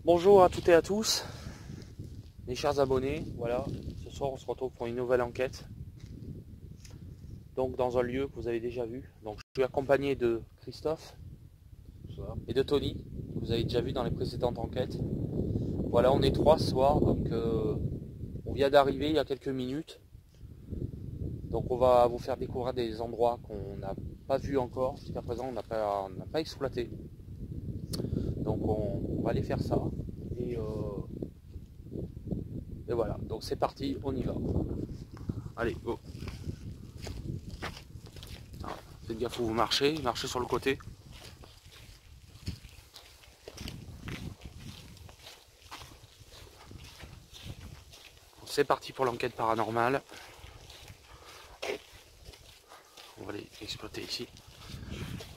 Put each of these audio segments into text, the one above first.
Bonjour à toutes et à tous, mes chers abonnés. Voilà, ce soir on se retrouve pour une nouvelle enquête. Donc dans un lieu que vous avez déjà vu. Donc je suis accompagné de Christophe et de Tony, que vous avez déjà vu dans les précédentes enquêtes. Voilà, on est trois ce soir, donc on vient d'arriver il y a quelques minutes. Donc on va vous faire découvrir des endroits qu'on n'a pas vus encore, jusqu'à présent on n'a pas exploité. Donc on va aller faire ça. Et voilà, donc c'est parti, on y va. Allez, go. Alors, faites gaffe où vous marchez sur le côté. C'est parti pour l'enquête paranormale. On va aller exploiter ici.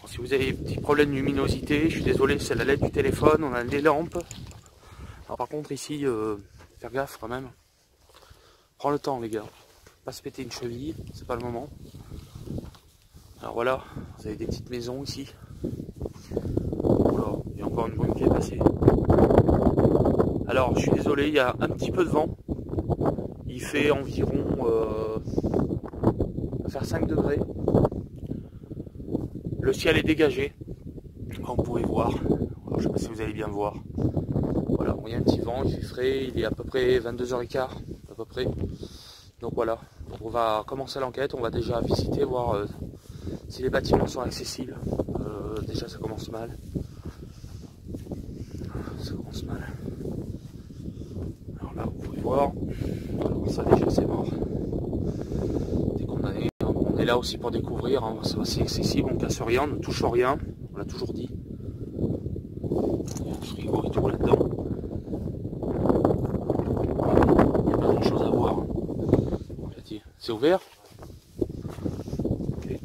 Bon, si vous avez des petits problèmes de luminosité, je suis désolé, c'est la LED du téléphone, on a des lampes. Alors par contre ici, faire gaffe quand même. Prends le temps les gars, pas se péter une cheville, c'est pas le moment. Alors voilà, vous avez des petites maisons ici. Voilà, il y a encore une brume qui est passée. Alors je suis désolé, il y a un petit peu de vent. Il fait environ va faire 5 degrés. Le ciel est dégagé, comme vous pouvez voir. Alors, je ne sais pas si vous allez bien voir. Voilà, il y a un petit vent, il fait frais, il est à peu près 22h15 à peu près. Donc voilà, on va commencer l'enquête, on va déjà visiter, voir si les bâtiments sont accessibles. Déjà ça commence mal. Ça commence mal. Alors là, vous pouvez voir. Alors ça déjà c'est mort. T'es condamné. On est là aussi pour découvrir, hein. C'est assez accessible, on casse rien, on ne touche rien, on l'a toujours dit. Il y a un frigo et tout là-dedans. Il n'y a pas grand chose à voir. C'est ouvert. Okay.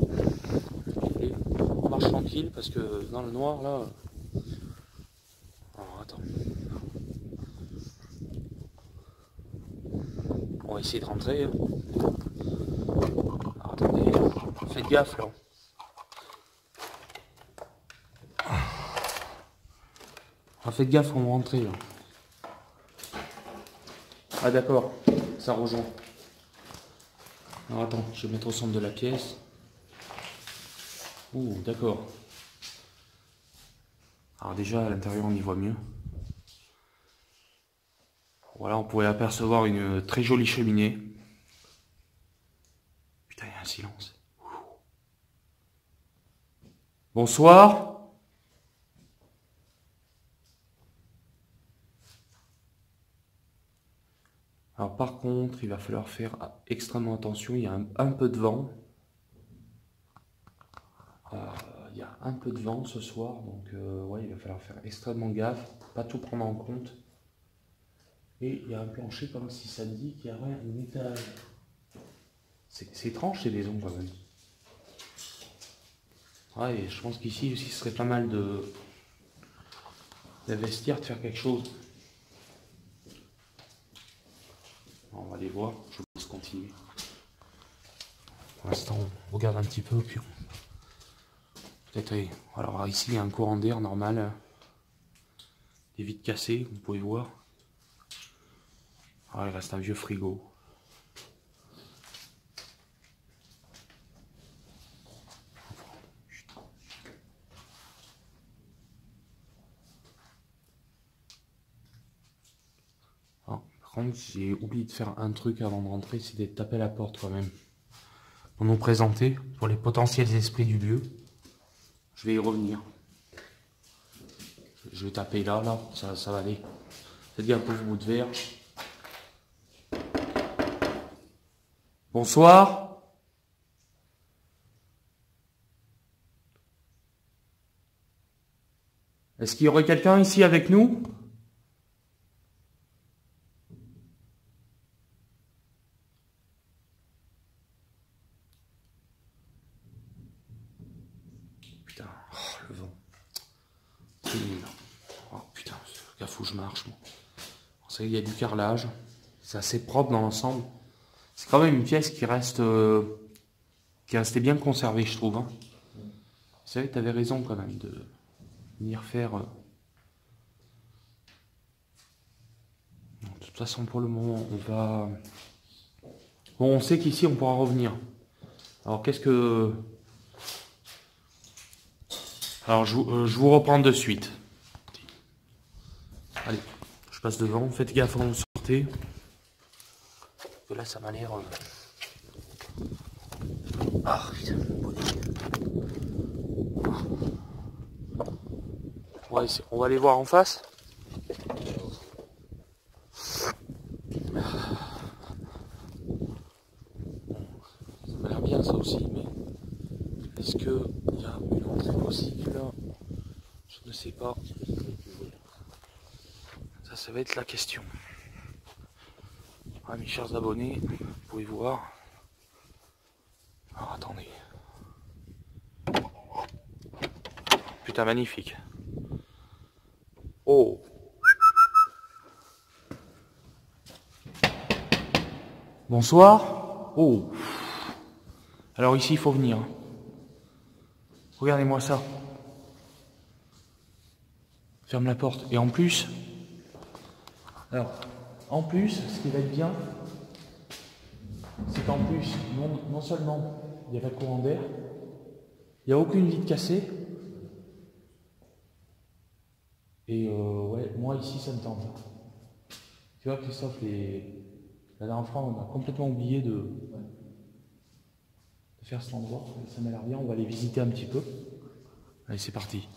Et on marche tranquille parce que dans le noir là. Alors attends. On va essayer de rentrer. Alors, attendez, faites gaffe là. Alors, faites gaffe quand vous rentrez là. Ah d'accord, ça rejoint. Alors attends, je vais mettre au centre de la pièce. Ouh, d'accord. Alors déjà à l'intérieur on y voit mieux. Voilà, on pouvait apercevoir une très jolie cheminée. Putain, il y a un silence. Bonsoir. Alors par contre, il va falloir faire extrêmement attention, il y a un peu de vent. Il y a un peu de vent ce soir, donc ouais, il va falloir faire extrêmement gaffe, pas tout prendre en compte. Et il y a un plancher comme si ça dit qu'il y aurait un étage. C'est étrange ces maisons quand même. Ouais, et je pense qu'ici aussi ce serait pas mal d'investir, de faire quelque chose. On va aller voir, je vous laisse continuer. Pour l'instant, on regarde un petit peu, puis peut-être. Alors ici, il y a un courant d'air normal. Des vitres cassées, vous pouvez voir. Alors, il reste un vieux frigo. Par contre, j'ai oublié de faire un truc avant de rentrer, c'est de taper à la porte quand même. Pour nous présenter, pour les potentiels esprits du lieu. Je vais y revenir. Je vais taper là, ça va aller. Faites gaffe au bout de verre. Bonsoir. Est-ce qu'il y aurait quelqu'un ici avec nous? faut que je marche. Bon. Vous savez, il y a du carrelage. C'est assez propre dans l'ensemble. C'est quand même une pièce qui reste qui est restée bien conservée, je trouve. Hein. Vous savez, tu avais raison quand même de venir faire... De toute façon, pour le moment, on va... Bon, on sait qu'ici, on pourra revenir. Alors, qu'est-ce que... Alors, je vous reprends de suite. Allez, je passe devant. Faites gaffe quand vous sortez. Que là, ça m'a l'air... Ah, putain, on va aller voir en face. Ça m'a l'air bien, ça aussi, mais... Est-ce qu'il y a une entrée possible là? Je ne sais pas. Ça va être la question. Ah, mes chers abonnés, vous pouvez voir. Alors, attendez. Putain, magnifique. Oh! Bonsoir. Oh! Alors ici, il faut venir. Regardez-moi ça. Ferme la porte. Et en plus... Alors, en plus, ce qui va être bien, c'est qu'en plus, non seulement il y a pas de courant d'air, il n'y a aucune vitre cassée, et ouais, moi ici ça me tente. Tu vois Christophe, la dernière fois on a complètement oublié de faire cet endroit, ça m'a l'air bien, on va aller visiter un petit peu. Allez, c'est parti.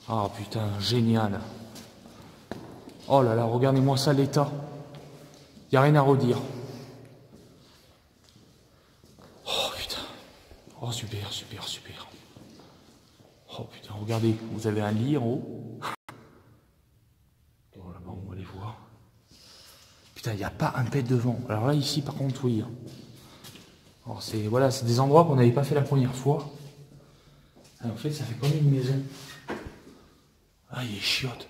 Ah putain, génial. Oh là là, regardez-moi ça, l'état. Il n'y a rien à redire. Oh putain. Oh super, super, super. Oh putain, regardez, vous avez un lit en haut. Oh là-bas, on va aller voir. Putain, il n'y a pas un pet devant. Alors là, ici, par contre, oui. Alors c'est voilà, c'est des endroits qu'on n'avait pas fait la première fois. Alors, en fait, ça fait comme une maison. Ah, il est chiotte.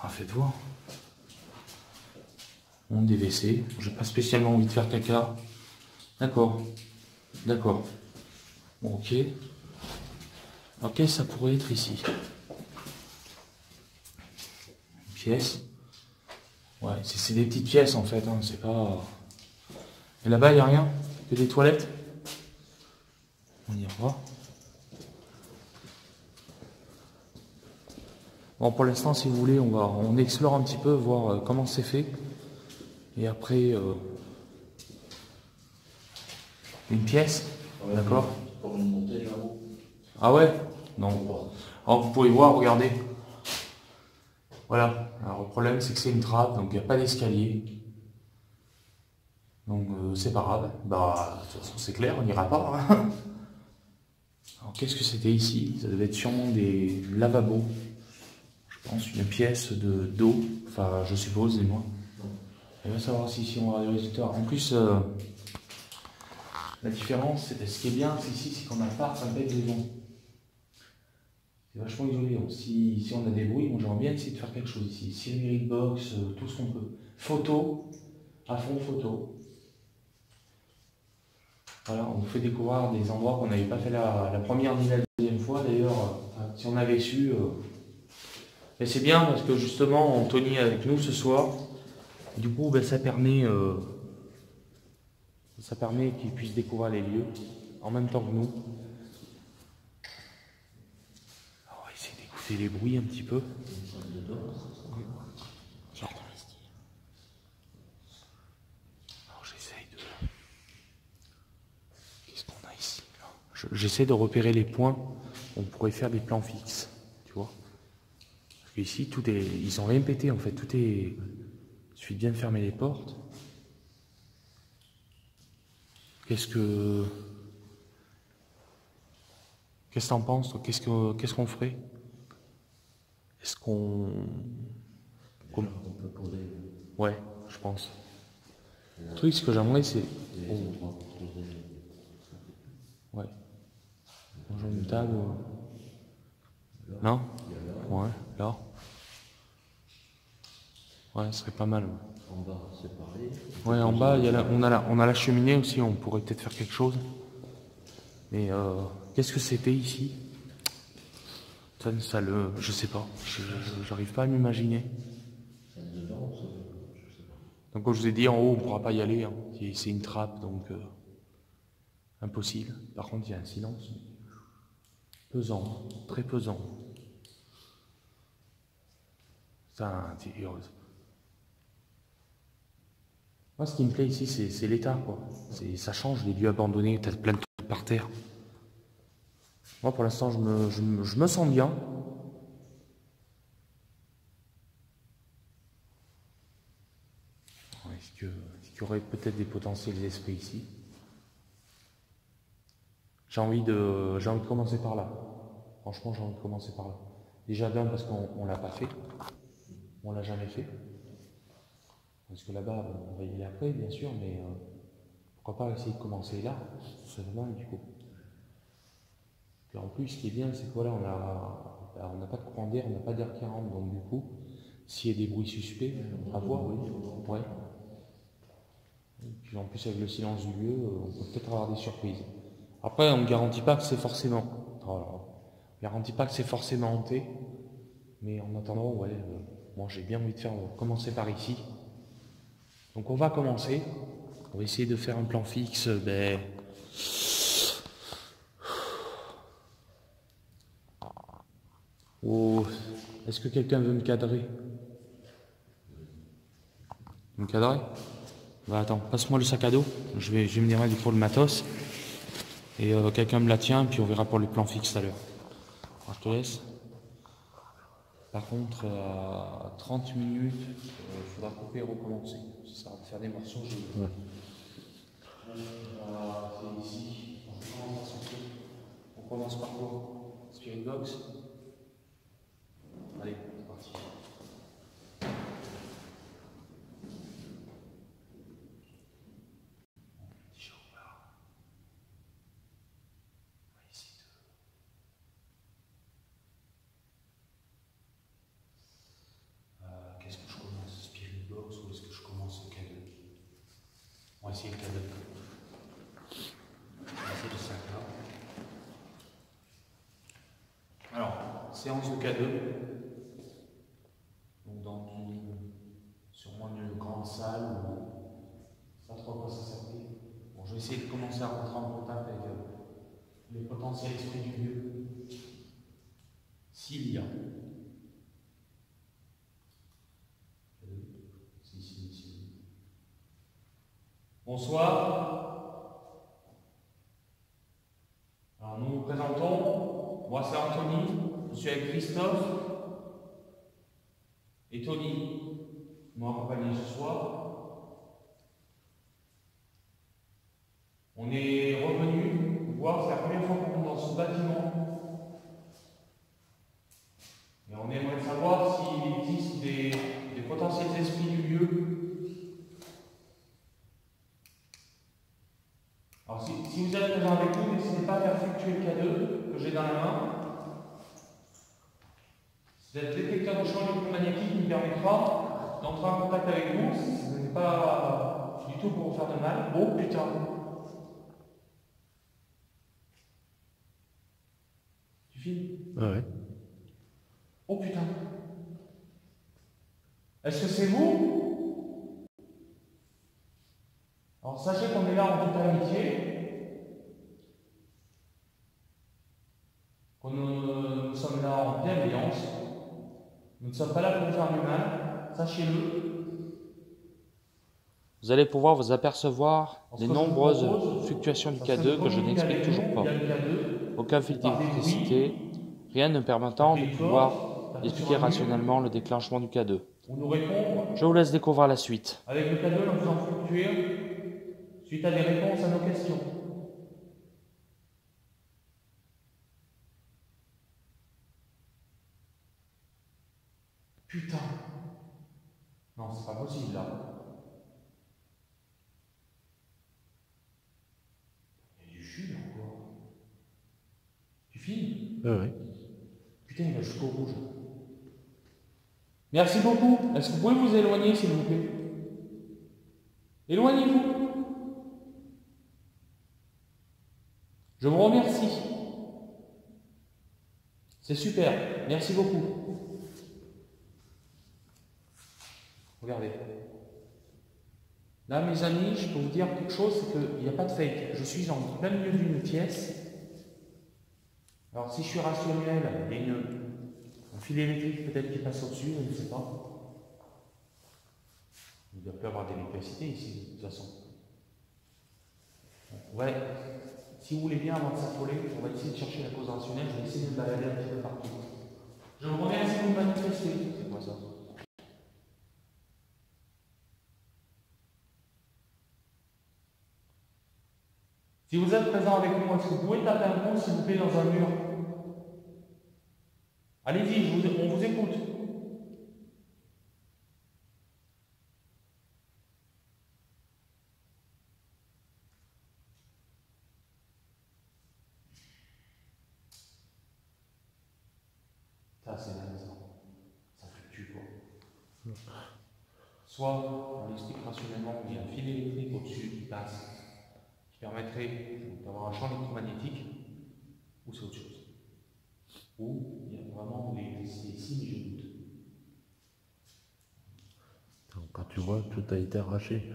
Ah, faites voir. On des WC. J'ai pas spécialement envie de faire caca. D'accord. D'accord. Bon, ok. Alors, qu'est-ce que ça pourrait être ici? Une pièce. Ouais, c'est des petites pièces en fait. Hein, c'est pas. Et là-bas, il n'y a rien? Que des toilettes? On y va. Bon, pour l'instant, si vous voulez, on explore un petit peu, voir comment c'est fait. Et après, une pièce, d'accord? Pour une montée là-haut. Ah ouais? Non. Alors, vous pouvez voir, regardez. Voilà. Alors, le problème, c'est que c'est une trappe, donc il n'y a pas d'escalier. Donc, c'est pas grave. Bah, de toute façon, c'est clair, on n'ira pas. Hein. Alors, qu'est-ce que c'était ici? Ça devait être sûrement des lavabos. Je pense une pièce d'eau. Enfin, je suppose, dis-moi. Et on va savoir si on aura des résultats. En plus, la différence, ce qui est bien ici, c'est qu'on n'a pas un bec devant. C'est vachement isolé. Donc, si on a des bruits, moi j'aimerais bien essayer de faire quelque chose ici. Silvery box, tout ce qu'on peut. Photo, à fond photo. Voilà, on nous fait découvrir des endroits qu'on n'avait pas fait la première ni la deuxième fois. D'ailleurs, si on avait su. Mais c'est bien parce que justement, Anthony est avec nous ce soir. Du coup, ben, ça permet qu'il puisse découvrir les lieux en même temps que nous. Alors, on va essayer d'écouter les bruits un petit peu. Alors, j'essaye de... Qu'est-ce qu'on a ici? J'essaie de repérer les points où on pourrait faire des plans fixes, tu vois. Parce qu'ici, tout est... Ils ont rien pété, en fait. Tout est... Il suffit de bien fermer les portes. Qu'est-ce que t'en penses, toi? Qu'est-ce qu'on ferait? Est-ce qu'on... On peut poser... Ouais, je pense. Le truc, ce que j'aimerais, c'est... Ouais. Manger une table... Non? Ouais, là. Ouais, ce serait pas mal. Ouais. En bas, c'est pareil. Ouais, en bas, on a la cheminée aussi, on pourrait peut-être faire quelque chose. Mais qu'est-ce que c'était ici? Je sais pas, j'arrive pas à m'imaginer. Salle de bain, je sais pas. Donc comme je vous ai dit, en haut, on pourra pas y aller. Hein. C'est une trappe, donc impossible. Par contre, il y a un silence pesant, très pesant. Moi, ce qui me plaît ici, c'est l'état, quoi. Ça change, les lieux abandonnés, t'as plein de trucs par terre. Moi, pour l'instant, je me sens bien. Est-ce qu'il y aurait peut-être des potentiels esprits ici? J'ai envie de commencer par là. Franchement, j'ai envie de commencer par là. Déjà d'un, parce qu'on l'a pas fait. On l'a jamais fait. Parce que là-bas, on va y aller après, bien sûr, mais pourquoi pas essayer de commencer là? C'est vraiment du coup. Puis en plus, ce qui est bien, c'est que voilà, on n'a pas de courant d'air, on n'a pas d'air qui rentre, donc du coup, s'il y a des bruits suspects, à voir, oui. Ouais. Et puis en plus, avec le silence du lieu, on peut peut-être avoir des surprises. Après, on ne garantit pas que c'est forcément. Voilà. On ne garantit pas que c'est forcément hanté. Mais en attendant, ouais, moi j'ai bien envie de commencer par ici. Donc on va commencer. On va essayer de faire un plan fixe. Oh, est-ce que quelqu'un veut me cadrer? Me cadrer? Bah attends, passe-moi le sac à dos. Je vais venir mettre pour le matos. Et quelqu'un me la tient, puis on verra pour les plans fixes tout à l'heure. Alors, je te laisse. Par contre, à 30 minutes, il faudra couper et recommencer. Ça va faire des morceaux. Ouais. C'est ici. On commence par quoi? Spirit box. Allez, c'est parti. Qu'est-ce que je commence? Spirit box ou est-ce que je commence le cadeau? On va essayer le cadeau. On va essayer le sac là. Alors, séance de K2. Donc sûrement une grande salle ou pas trop à quoi ça servait. Bon, je vais essayer de commencer à rentrer en contact avec les potentiels esprits du lieu. S'il y a. Si. Bonsoir. Alors nous nous présentons. Moi c'est Anthony. Je suis avec Christophe et Tony. Ils m'ont accompagné ce soir. On est revenu voir, c'est la première fois qu'on rentre dans ce bâtiment. Et on aimerait savoir s'il existe des potentiels esprits du lieu. Alors si vous êtes présent avec nous, n'hésitez pas à faire fluctuer le K2 que j'ai dans la main. Cette détecteur de champ électromagnétique nous permettra d'entrer en contact avec vous. Ce n'est pas du tout pour vous faire de mal. Oh putain! Tu filmes? Ouais. Oh putain! Est-ce que c'est vous? Alors sachez qu'on est là en toute amitié. Nous sommes là en bienveillance. Nous ne sommes pas là pour vous faire du mal. Sachez-le. Vous allez pouvoir vous apercevoir des nombreuses fluctuations du K2 que je n'explique toujours pas. Aucun fil d'électricité, rien ne permettant de pouvoir expliquer rationnellement le déclenchement du K2. Je vous laisse découvrir la suite. Avec le K2, nous faisons fluctuer suite à des réponses à nos questions. Putain! Non, c'est pas possible là. Il y a du jus là encore. Tu filmes? Ouais. Putain, il va jusqu'au rouge. Merci beaucoup. Est-ce que vous pouvez vous éloigner, s'il vous plaît? Éloignez-vous. Je vous remercie. C'est super. Merci beaucoup. Regardez. Là, mes amis, je peux vous dire quelque chose, c'est qu'il n'y a pas de fake. Je suis en plein milieu d'une pièce. Alors, si je suis rationnel, il y a un fil électrique peut-être qui passe au-dessus, je ne sais pas. Il doit plus avoir d'électricité ici, de toute façon. Ouais. Si vous voulez bien, avant de s'affoler, on va essayer de chercher la cause rationnelle. Je vais essayer de me balader un petit peu partout. Je vous remercie de vous manifester. C'est quoi ça? Si vous êtes présent avec moi, est-ce que vous pouvez taper un pont, s'il vous plaît, dans un mur? Allez-y, on vous écoute. Ça, c'est dingue, ça. Ça fluctue, quoi. Soit, on explique rationnellement, il y a un fil électrique au-dessus qui passe, qui permettrait d'avoir un champ électromagnétique, ou c'est autre chose. Ou il y a vraiment l'électricité ici, mais je doute. Quand tu vois, tout a été arraché.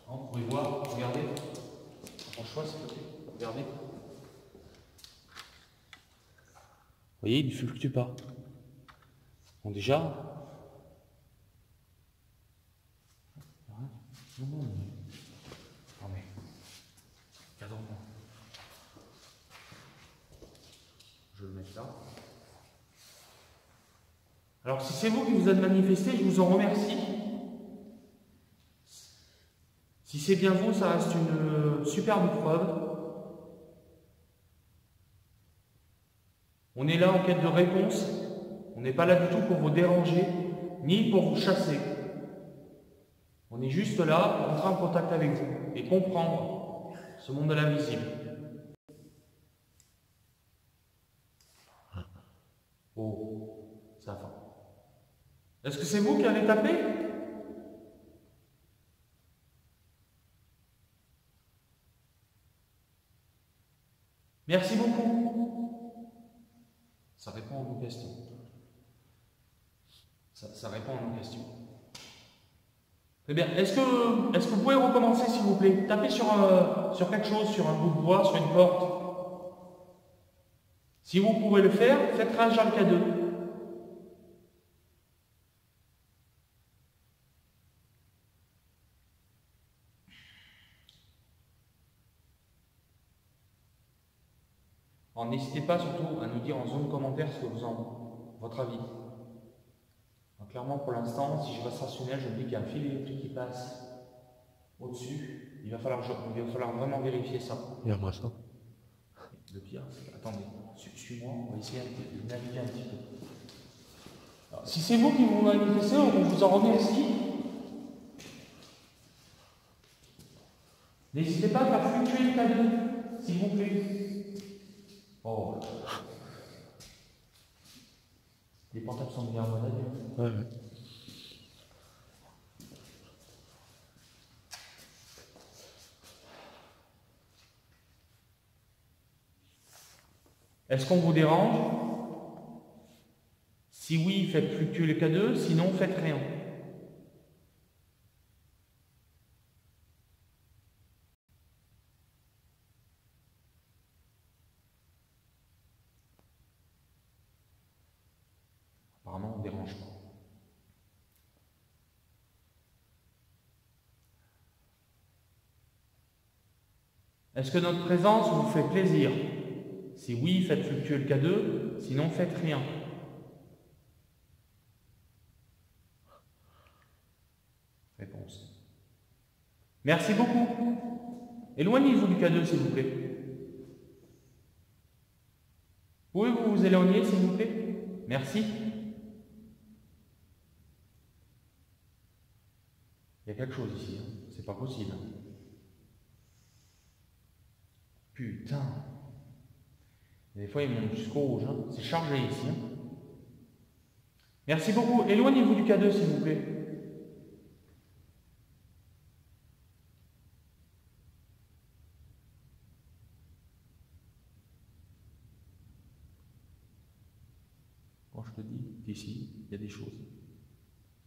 Vous pouvez voir, regardez. En choix, s'il vous plaît. Regardez. Vous voyez, il ne fluctue pas. Bon, déjà. Non, mais. Cadre-moi. Je vais le mettre là. Alors, si c'est vous qui vous êtes manifesté, je vous en remercie. Si c'est bien vous, ça reste une superbe preuve. On est là en quête de réponse. On n'est pas là du tout pour vous déranger, ni pour vous chasser. On est juste là pour entrer en contact avec vous et comprendre ce monde de l'invisible. Oh, ça va. Est-ce que c'est vous qui allez taper? Merci beaucoup. Ça répond à nos questions. Ça répond à nos questions. Très bien. Est-ce que vous pouvez recommencer, s'il vous plaît? Tapez sur quelque chose, sur un bout de bois, sur une porte. Si vous pouvez le faire, faites réagir le K2. Alors n'hésitez pas surtout à nous dire en zone commentaire ce que votre avis. Donc, clairement, pour l'instant, si je reste rationnel, je me dis qu'il y a un fil électrique qui passe au-dessus. Il va falloir vraiment vérifier ça. Regarde-moi ça. Le pire, attendez, suis-moi, on va essayer de naviguer un petit peu. Alors, si c'est vous qui vous manifestez, on vous en remercie. N'hésitez pas à faire fluctuer le K2, s'il vous plaît. Oh. Les portables sont bien modèles. Ouais. Est-ce qu'on vous dérange? Si oui, faites fluctuer le K2, sinon faites rien. Apparemment, on ne dérange pas. Est-ce que notre présence vous fait plaisir? Si oui, faites fluctuer le K2, sinon faites rien. Réponse. Merci beaucoup. Éloignez-vous du K2, s'il vous plaît. Pouvez-vous vous éloigner, s'il vous plaît? Merci. Il y a quelque chose ici, hein. C'est pas possible. Putain. Et des fois, il monte jusqu'au rouge. Hein. C'est chargé ici. Hein. Merci beaucoup. Éloignez-vous du K2, s'il vous plaît. Quand je te dis qu'ici, il y a des choses.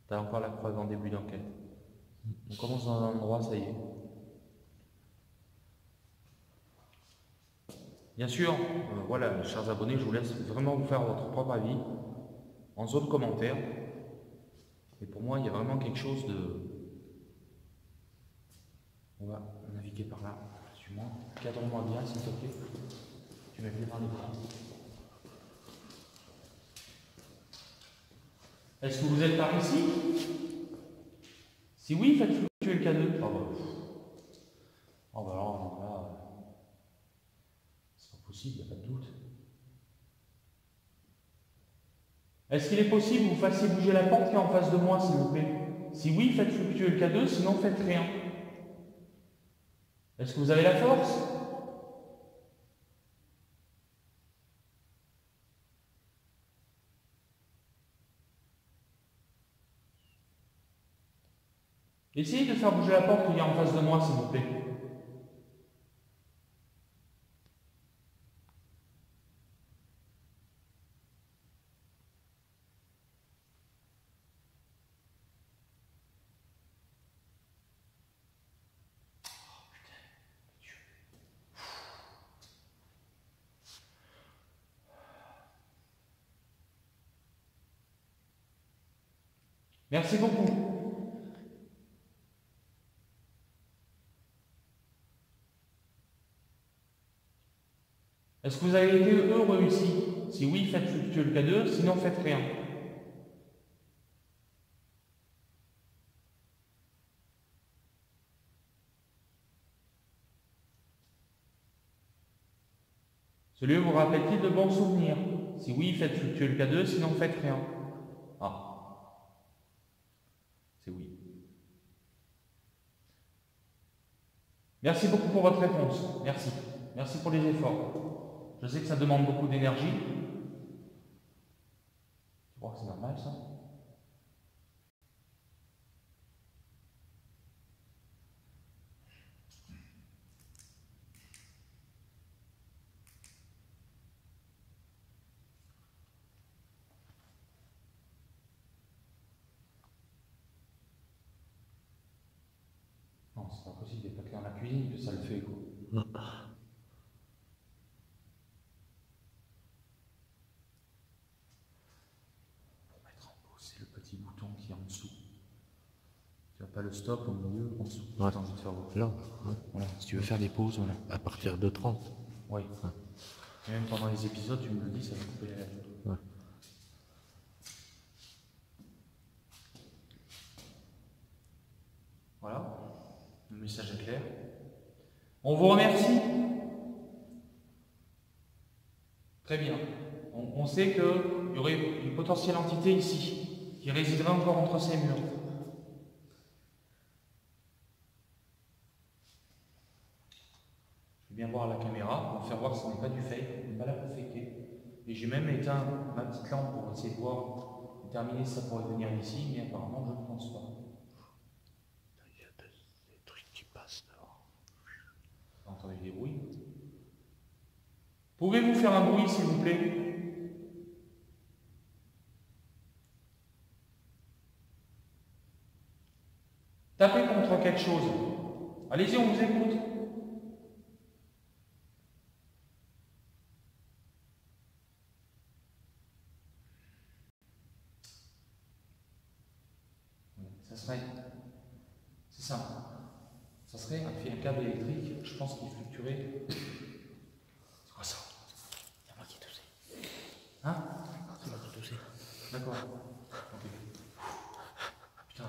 Tu as encore la preuve en début d'enquête. On commence dans un endroit, ça y est. Bien sûr, voilà, chers abonnés, je vous laisse vraiment vous faire votre propre avis en zone commentaire. Et pour moi, il y a vraiment quelque chose de... On va naviguer par là. Suis-moi. Cadre-moi bien, s'il te plaît. Tu m'as bien dans les bras. Est-ce que vous êtes par ici? Si oui, faites fluctuer le K2. Oh bah alors, là, c'est pas possible, il n'y a pas de doute. Est-ce qu'il est possible que vous fassiez bouger la porte qui est en face de moi, s'il vous plaît? Si oui, faites fluctuer le K2, sinon faites rien. Est-ce que vous avez la force? Essayez de faire bouger la porte qui est en face de moi, s'il vous plaît. Merci beaucoup. Est-ce que vous avez été heureux ici? Si oui, faites fluctuer le K2, sinon faites rien. Ce lieu vous rappelle-t-il de bons souvenirs? Si oui, faites fluctuer le K2, sinon faites rien. Ah. C'est oui. Merci beaucoup pour votre réponse. Merci. Merci pour les efforts. Je sais que ça demande beaucoup d'énergie. Je crois que c'est normal, ça. Non, c'est pas possible, il n'y a pas que dans la cuisine que ça le fait, quoi. Pour mettre en pause, c'est le petit bouton qui est en dessous. Tu n'as pas le stop au milieu, en dessous. Ouais. Tu as envie de faire Là, ouais. Voilà, si tu veux faire des pauses, voilà. À partir de 30. Oui. Ouais. Et même pendant les épisodes, tu me le dis, ça va couper la lettre. Ouais. Voilà. Le message est clair. On vous remercie. Très bien. On sait qu'il y aurait une potentielle entité ici, qui résiderait encore entre ces murs. Je vais bien voir à la caméra, pour faire voir que ce n'est pas du fake, on n'est pas là pour faker. Et j'ai même éteint ma petite lampe pour essayer de voir, déterminer si ça pourrait venir d'ici, mais apparemment je ne pense pas. Il y a des trucs qui passent dehors. Vous entendez des bruits? Pouvez-vous faire un bruit, s'il vous plaît? Tapez contre quelque chose. Allez-y, on vous écoute. Ça serait... C'est ça. Ça serait un câble électrique, je pense qu'il fluctuerait. C'est quoi ça? C'est moi qui ai toussé. Hein? C'est moi qui ai toussé. D'accord. Ok. Putain,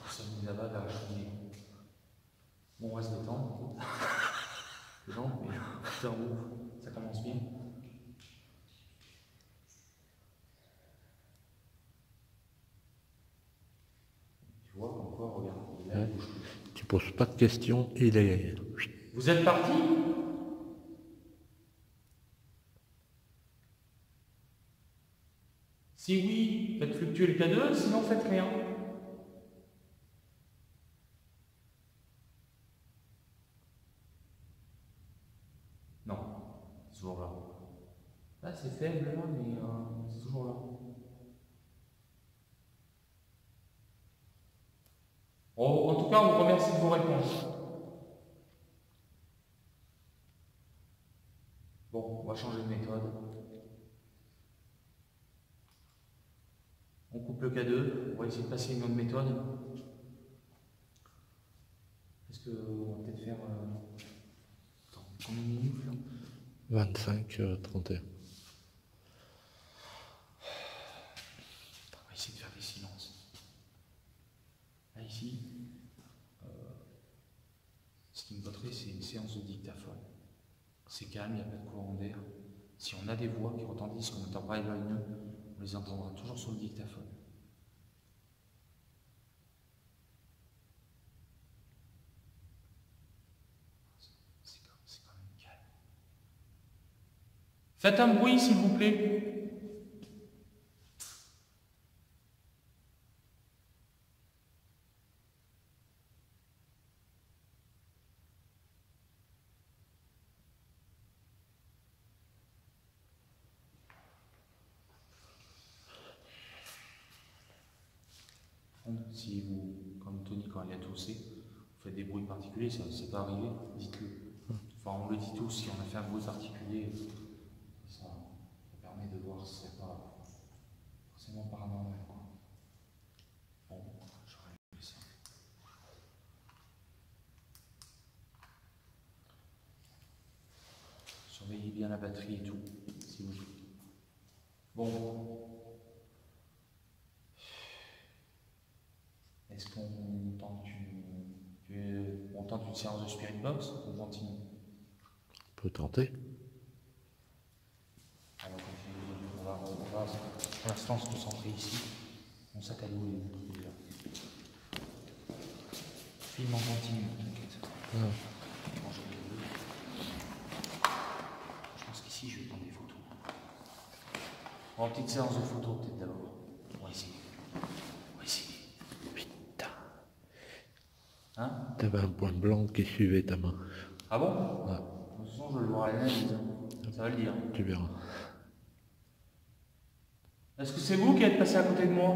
ça me dit là-bas vers la cheminée. Bon, on va se détendre. C'est long, mais putain, ouf, ça commence bien. Tu vois, comme quoi, regarde, là, il bouge plus. Tu poses pas de questions, il est... Vous êtes parti? Si oui, faites fluctuer le K2, sinon faites rien. Non, c'est toujours là. Là, c'est faible, là, mais c'est toujours là. En tout cas, on vous remercie de vos réponses. Bon, on va changer de méthode. On coupe le K2, on va essayer de passer une autre méthode. Est-ce qu'on va peut-être faire... Attends, combien de minutes là? 25, 31. On va essayer de faire des silences. Là, ici, ce qui me botterait, c'est une séance de dictaphone. C'est calme, il n'y a pas de courant d'air. Si on a des voix qui retentissent comme un pas lumineux, on les entendra toujours sur le dictaphone. C'est quand même calme. Faites un bruit, s'il vous plaît. Si vous, comme Tony quand il a toussé, vous faites des bruits particuliers, ça peut arriver, dites-le. Enfin, on le dit tous, si on a fait un bruit particulier, ça permet de voir si c'est pas forcément paranormal. Bon, j'aurais aimé ça. Surveillez bien la batterie et tout, si vous voulez. Bon. Est-ce qu'on tente une séance de Spirit Box ou on continue? On peut tenter. On va continuer. On va pour l'instant se concentrer ici. Mon sac à dos est déjà. Film en continu, t'inquiète. Je pense qu'ici je vais prendre des photos. On va une petite séance de photos peut-être d'abord. On va essayer. Hein? T'avais un point blanc qui suivait ta main. Ah bon? Ouais. De toute façon, je le vois à l'analyse. Ça va le dire. Tu verras. Est-ce que c'est vous qui êtes passé à côté de moi?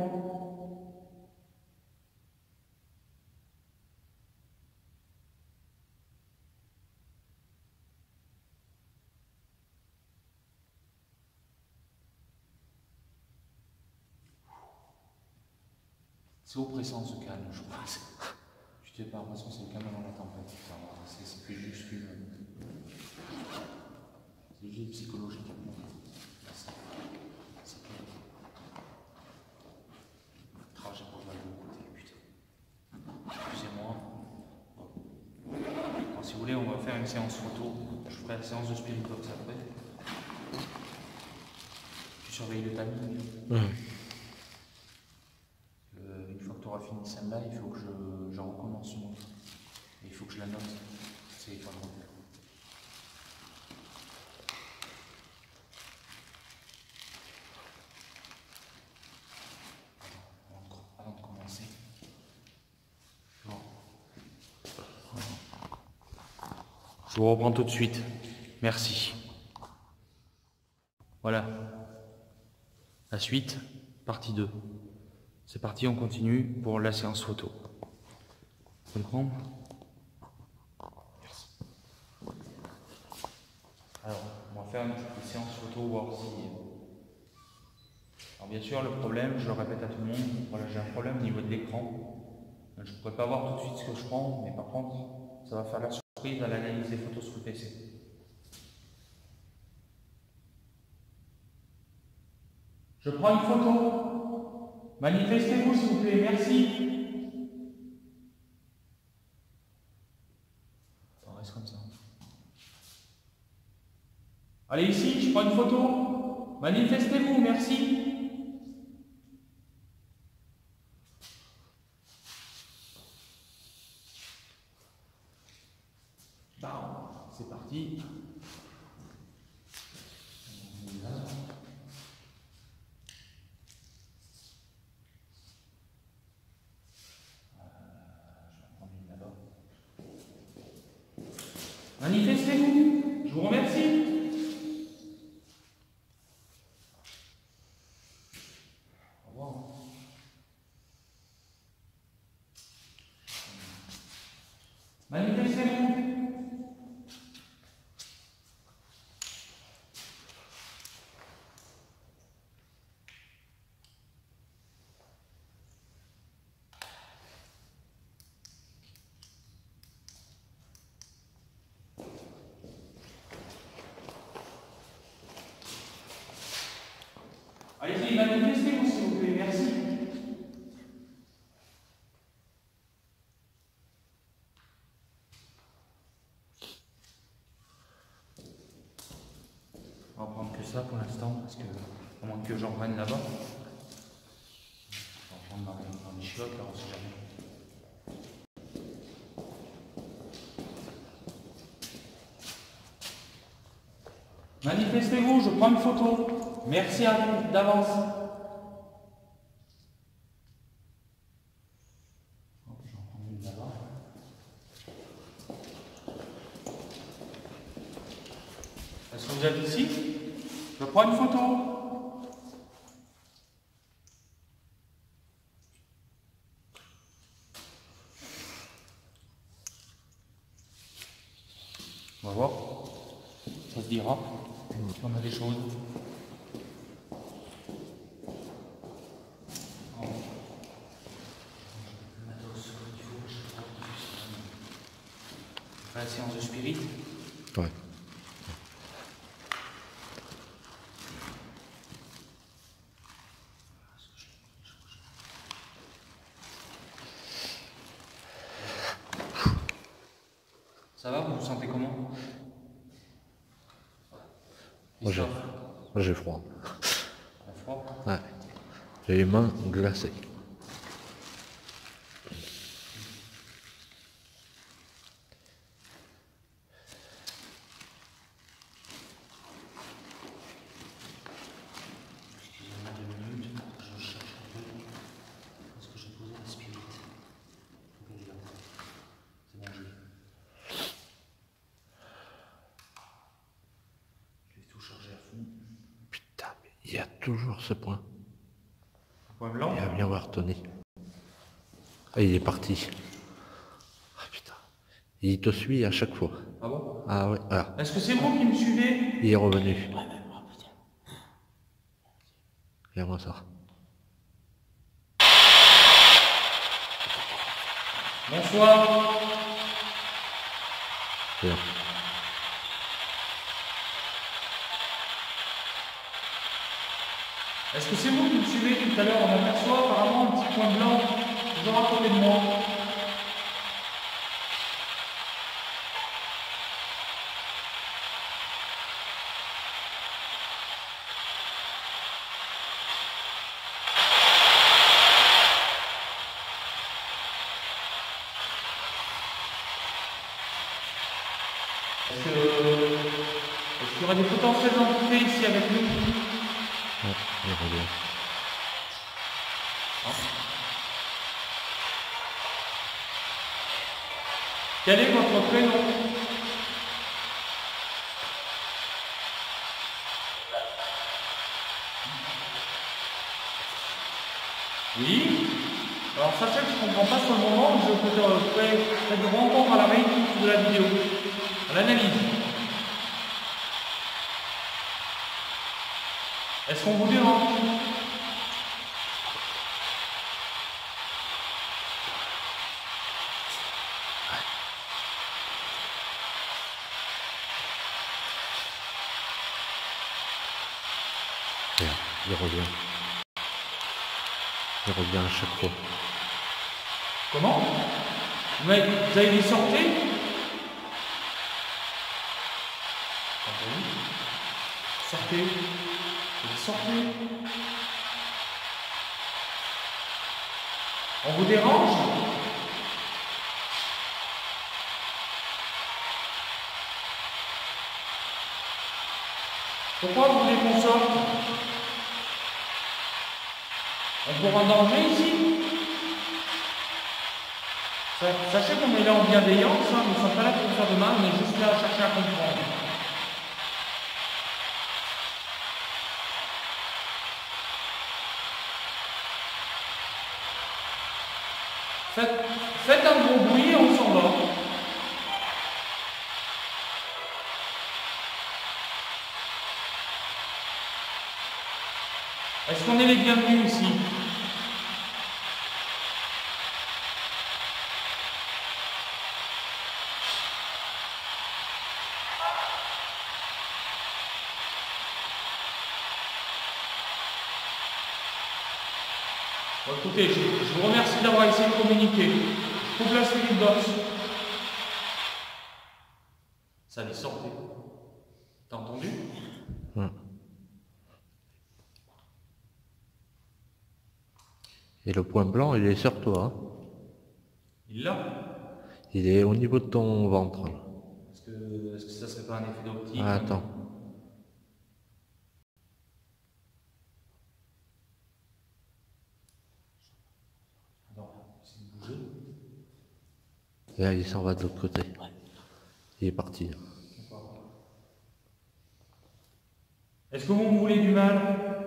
C'est oppressant ce calme, je pense. Tu n'as pas l'impression que c'est le calme dans la tempête. C'est plus juste une. C'est juste psychologique. C'est clair. Le trajet pour le côté, putain. Excusez-moi. Bon, si vous voulez, on va faire une séance photo. Je ferai la séance de Spirit Box après. Tu surveilles le timing. Ouais. Une fois que tu auras fini celle-là, il faut que je recommence une autre. Et il faut que je la note. C'est pas bon. Avant de commencer. Bon. Je vous reprends tout de suite. Merci. Voilà. La suite, partie 2. C'est parti, on continue pour la séance photo. Vous pouvez le prendre? Merci. Alors, on va faire une petite séance photo, voir si... Alors bien sûr, le problème, je le répète à tout le monde, voilà, j'ai un problème au niveau de l'écran. Je ne pourrais pas voir tout de suite ce que je prends, mais par contre, ça va faire la surprise à l'analyse des photos sur le PC. Je prends une photo. Manifestez-vous s'il vous plaît, merci. On reste comme ça. Allez ici, je prends une photo. Manifestez-vous, merci. Bon, c'est parti. Manifestez-vous. Je vous remercie. Au revoir. Manifestez-vous. Allez-y, manifestez-vous s'il vous plaît, merci. On va prendre que ça pour l'instant, parce que à moins que j'en prenne là-bas. Je vais en prendre dans les chiottes, là, on sait jamais. Manifestez-vous, je prends une photo. Merci à vous d'avance. J'en prends une là-bas. Est-ce que vous êtes ici? Je prends une photo. On va voir. Ça se dira. On a des choses. La séance de spirit. Ouais. Ça va, vous vous sentez comment? Moi j'ai froid. Froid. Ouais. J'ai les mains glacées. Excusez-moi 2 minutes, je cherche un peu. Est-ce que j'ai posé la spirit? Faut qu'elle est là. C'est bon, je l'ai. Je vais tout charger à fond. Putain, mais il y a toujours ce point. Point blanc? Il va bien voir Tony. Ah, il est parti. Ah putain. Il te suit à chaque fois. Ah bon? Ah ouais, voilà. Est-ce que c'est vous qui me suivez? Il est revenu. Regarde-moi ça. Bonsoir. Bien. Est-ce que c'est vous qui me suivez tout à l'heure? On aperçoit apparemment un petit point blanc toujours à côté de moi. Est-ce qu'il y aurait des potentielles entités ici avec nous? Ouais, il revient. Quel est votre prénom? Oui. Alors sachez que je ne comprends pas sur le moment, mais je peux de entendre à la réécoute de la vidéo, à l'analyse. Est-ce qu'on vous dérange? Regarde, il revient. Il revient à chaque fois. Comment? Vous avez dit sortez? Sortez. Sortez. On vous dérange? Pourquoi vous voulez qu'on sorte? On peut en danger ici? Sachez qu'on est là en bienveillance, hein, nous ne sommes pas là pour faire de mal, on est juste là à chercher à comprendre. Faites un gros bruit et on s'en va. Est-ce qu'on est les bienvenus ici? Bon, écoutez, je vous remercie d'avoir essayé de communiquer. Je coupe la spirit box. Ça les sortait. T'as entendu? Et le point blanc, il est sur toi. Hein. Il l'a? Il est au niveau de ton ventre. Est-ce que ça serait pas un effet d'optique? Ah, attends. Non, c'est de bouger. Et là, il s'en va de l'autre côté. Ouais. Il est parti. Est-ce que vous me voulez du mal?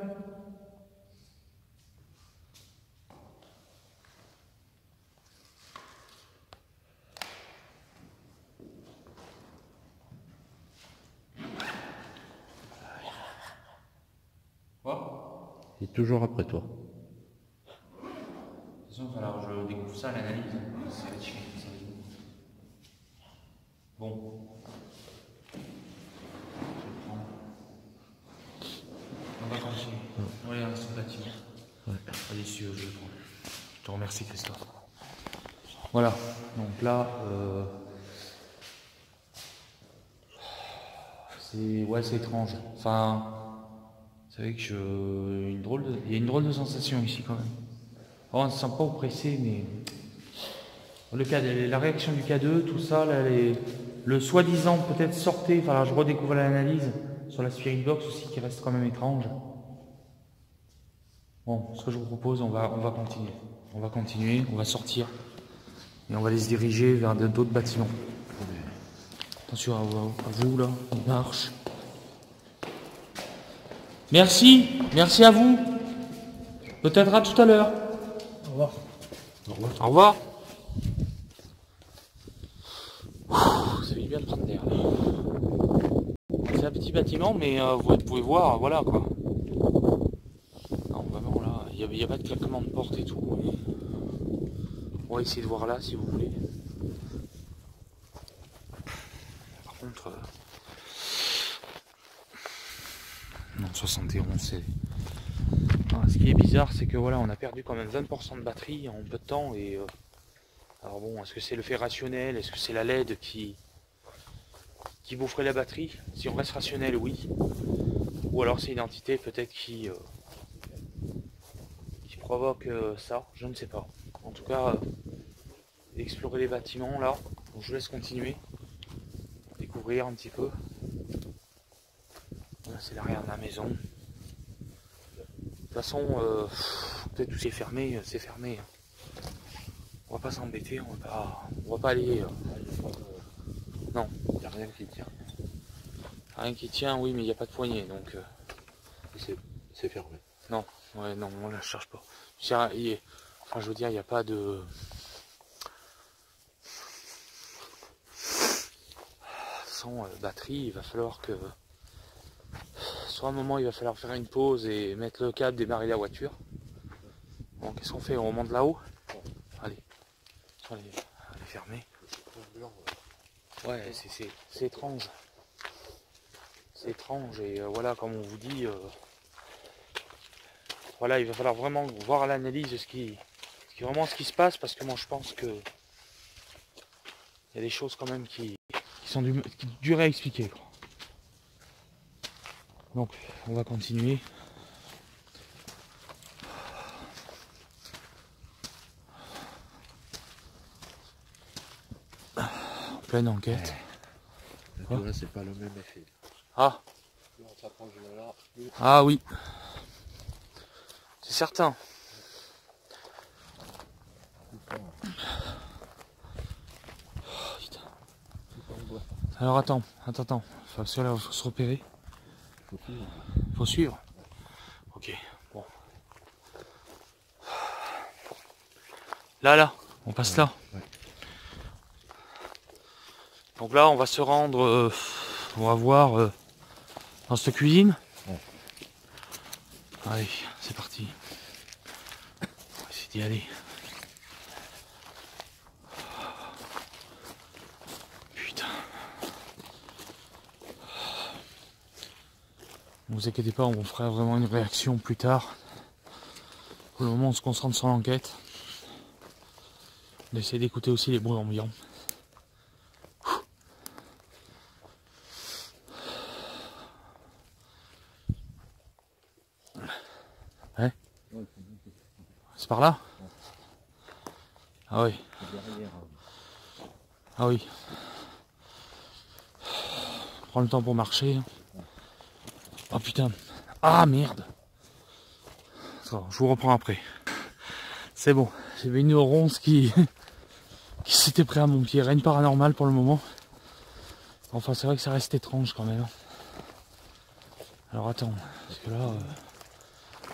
Quoi? Il est toujours après toi. De toute façon, alors je découvre ça à l'analyse. C'est ridicule, ça. Bon. Je vais prendre. On va continuer. Oui, un sympathie. Ouais. Allez, je le prends. Je te remercie, Christophe. Voilà. Donc là, c'est étrange. Enfin, vous savez que il y a une drôle de sensation ici quand même. Oh, on ne se sent pas oppressé, mais la réaction du K2, tout ça, là, le soi-disant peut-être sortait, enfin là, je redécouvre l'analyse sur la Spirit Box aussi qui reste quand même étrange. Bon, ce que je vous propose, on va continuer. On va continuer, on va sortir et on va aller se diriger vers d'autres bâtiments. Attention à vous là, on marche. Merci à vous. Peut-être à tout à l'heure. Au revoir. Au revoir. Au revoir. Ça fait bien de prendre l'air. C'est un petit bâtiment, mais vous pouvez voir, voilà quoi. Non, vraiment là, il n'y a pas de claquement de porte et tout. Mais... on va essayer de voir là si vous voulez. Par contre, non, 71, c'est... Ah, ce qui est bizarre, c'est que voilà, on a perdu quand même 20% de batterie en peu de temps et... alors bon, est-ce que c'est le fait rationnel? Est-ce que c'est la LED qui boufferait la batterie? Si on reste rationnel, oui. Ou alors c'est une entité peut-être qui provoque ça, je ne sais pas. En tout cas, explorer les bâtiments là. Donc je vous laisse continuer. Découvrir un petit peu. Là c'est l'arrière de la maison. De toute façon, peut-être tout c'est fermé, c'est fermé. On va pas s'embêter, on va pas aller. Non, il n'y a rien qui tient. Rien qui tient, oui, mais il n'y a pas de poignée, donc. C'est fermé. Non, ouais, non, on la cherche pas. Enfin, je veux dire, il n'y a pas de. Sans batterie, il va falloir que. Soit un moment, il va falloir faire une pause et mettre le câble, démarrer la voiture. Bon, qu'est-ce qu'on fait? On remonte là-haut? Allez. Elle est fermée. Ouais, c'est étrange. C'est étrange et voilà, comme on vous dit, voilà, il va falloir vraiment voir à l'analyse ce qui se passe parce que moi je pense que il y a des choses quand même qui sont dures à expliquer. Quoi. Donc, on va continuer. Pleine enquête. Là, c'est pas le même effet. Ah. Plus on s'approche de là, plus... Ah oui. C'est certain. Alors attends. Parce que là, il faut se repérer. Faut suivre. Ok, bon. Là, on passe là. Ouais. Donc là, on va se rendre, on va voir dans cette cuisine. Ouais. Allez, c'est parti. On va essayer d'y aller. Putain. Ne vous inquiétez pas, on fera vraiment une réaction plus tard. Pour le moment, on se concentre sur l'enquête. On essaie d'écouter aussi les bruits ambiants. Ouais. C'est par là? Ah oui. Ah oui. Prends le temps pour marcher. Oh putain. Ah merde. Attends, je vous reprends après. C'est bon. J'avais une ronce qui s'était pris à mon pied. Rien de paranormal pour le moment. Enfin, c'est vrai que ça reste étrange quand même. Alors attends. Parce que là...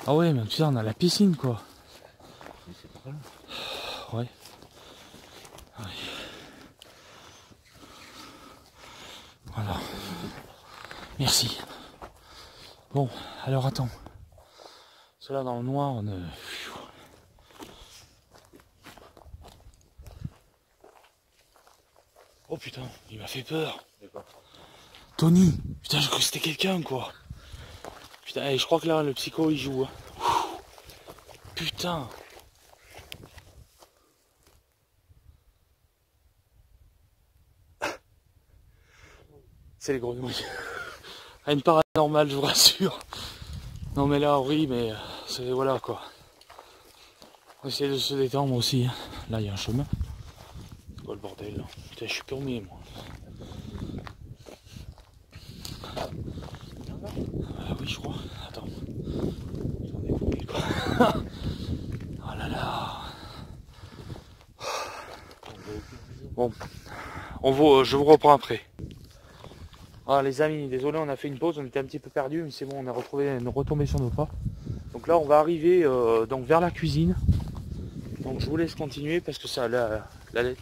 Ah ouais, mais putain, on a la piscine quoi. Ouais. Ouais. Voilà. Merci. Bon, alors attends. Cela dans le noir, on ne... Oh putain, il m'a fait peur. Tony, putain, je crois que c'était quelqu'un quoi. Putain, et je crois que là, le psycho il joue. Putain. C'est les grenouilles. Rien de paranormal, je vous rassure. Non mais là, oui, mais c'est voilà quoi. On essaie de se détendre aussi. Là, il y a un chemin. C'est quoi le bordel là? Putain, je suis paumé moi. Ah oui, je crois. Attends. J'en ai paumé quoi. Oh là là. Bon. Je vous reprends après. Ah les amis, désolé, on a fait une pause, on était un petit peu perdus, mais c'est bon, on est retombé sur nos pas. Donc là, on va arriver donc vers la cuisine. Donc je vous laisse continuer parce que ça, la lettre.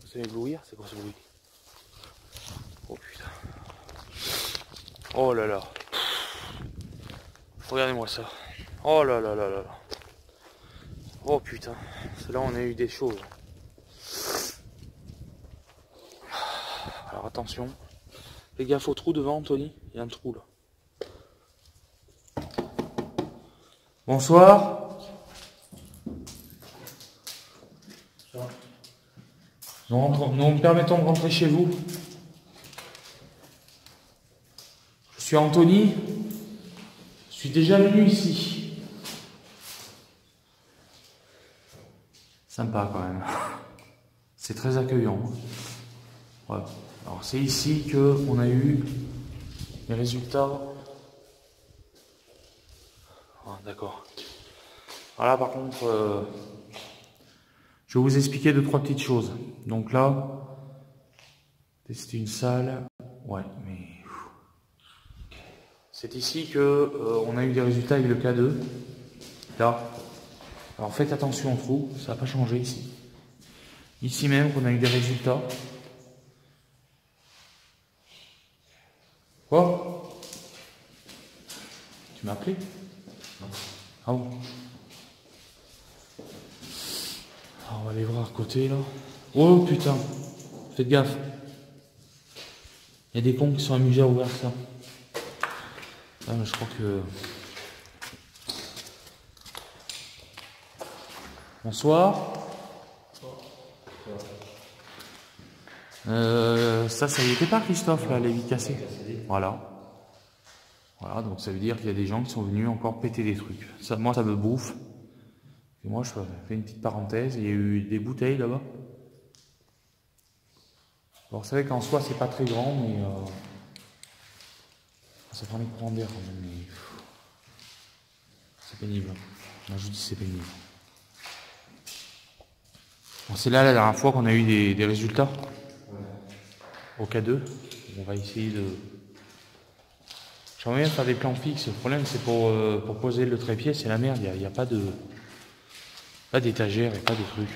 Vous allez éblouir, c'est quoi ce bruit? Oh putain. Oh là là. Regardez-moi ça. Oh là là là là là. Oh putain. C'est là où on a eu des choses. Alors attention. Fais gaffe au trou devant, Anthony. Il y a un trou là. Bonsoir. Nous permettons de rentrer chez vous. Je suis Anthony. Je suis déjà venu ici. Sympa quand même. C'est très accueillant. Ouais. Alors c'est ici que on a eu les résultats. Ah, d'accord. Voilà, par contre, je vais vous expliquer 2-3 petites choses. Donc là, c'est une salle. Ouais, mais c'est ici que on a eu des résultats avec le K2. Là. Alors faites attention au trou, ça n'a pas changé ici. Ici même qu'on a eu des résultats. Quoi? Tu m'as appelé? Non. Ah bon? Alors on va aller voir à côté là. Oh putain! Faites gaffe. Il y a des cons qui sont amusés à ouvrir ça. Ah, mais je crois que... Bonsoir. Ça y était pas, Christophe, là, les vitres cassées. Voilà. Voilà, donc ça veut dire qu'il y a des gens qui sont venus encore péter des trucs. Ça, moi, ça me bouffe. Et moi, je fais une petite parenthèse. Il y a eu des bouteilles là-bas. Alors, vous savez qu'en soi, c'est pas très grand, mais... ça prend les courants d'air quand même, mais... C'est pénible. Moi, je dis c'est pénible. Bon, c'est là la dernière fois qu'on a eu des résultats. au K2. On va essayer de... J'aimerais bien faire des plans fixes. Le problème, c'est pour poser le trépied, c'est la merde. Il n'y a pas de... Pas d'étagère et pas de trucs.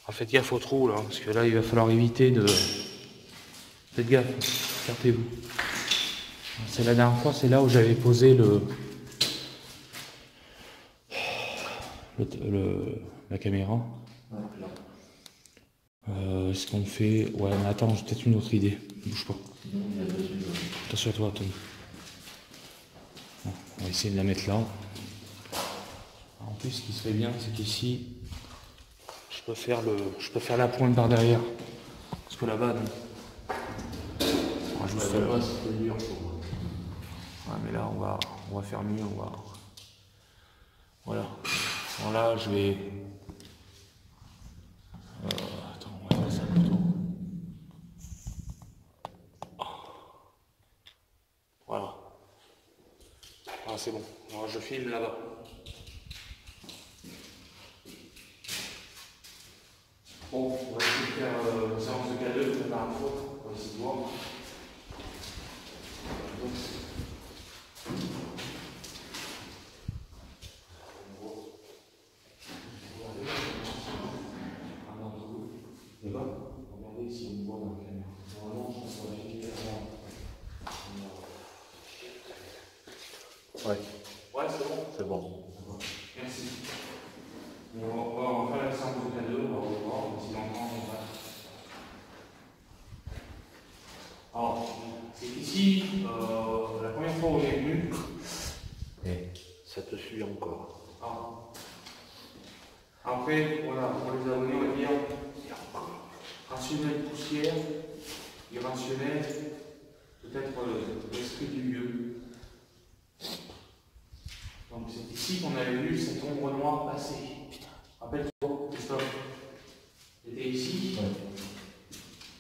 En faites gaffe au trou là, parce que là il va falloir éviter de... Faites gaffe, écartez-vous. C'est la dernière fois, c'est là où j'avais posé la caméra. Ce qu'on fait... Ouais, mais attends, j'ai peut-être une autre idée. Bouge pas. Attention à toi, Tony. Bon, on va essayer de la mettre là. En plus, ce qui serait bien, c'est qu'ici, je peux faire la pointe par derrière. Parce que là-bas, non. Ouais, mais là, on va faire mieux. Voilà. Alors là, je vais... Attends, on va faire ça plutôt. Voilà. Ah, c'est bon. Alors, je filme là-bas. Bon, on va essayer de faire une séance de K2 comme la dernière fois. On va essayer de voir. Regardez si on voit dans la caméra. Normalement, je pense qu'on va filmer la ouais. Ouais, c'est bon. C'est bon. Merci. On va faire la séance de K2, on va revoir, si l'entend, on va. Alors, c'est qu'ici, la première fois où on est venu. Et ça te suit encore. Ah. Après, voilà, pour les abonnés, on va dire rationnel poussière, irrationnel, peut-être l'esprit du lieu. Donc c'est ici qu'on avait vu cette ombre noire passer. Rappelle-toi, Christophe. C'était ici. Ouais.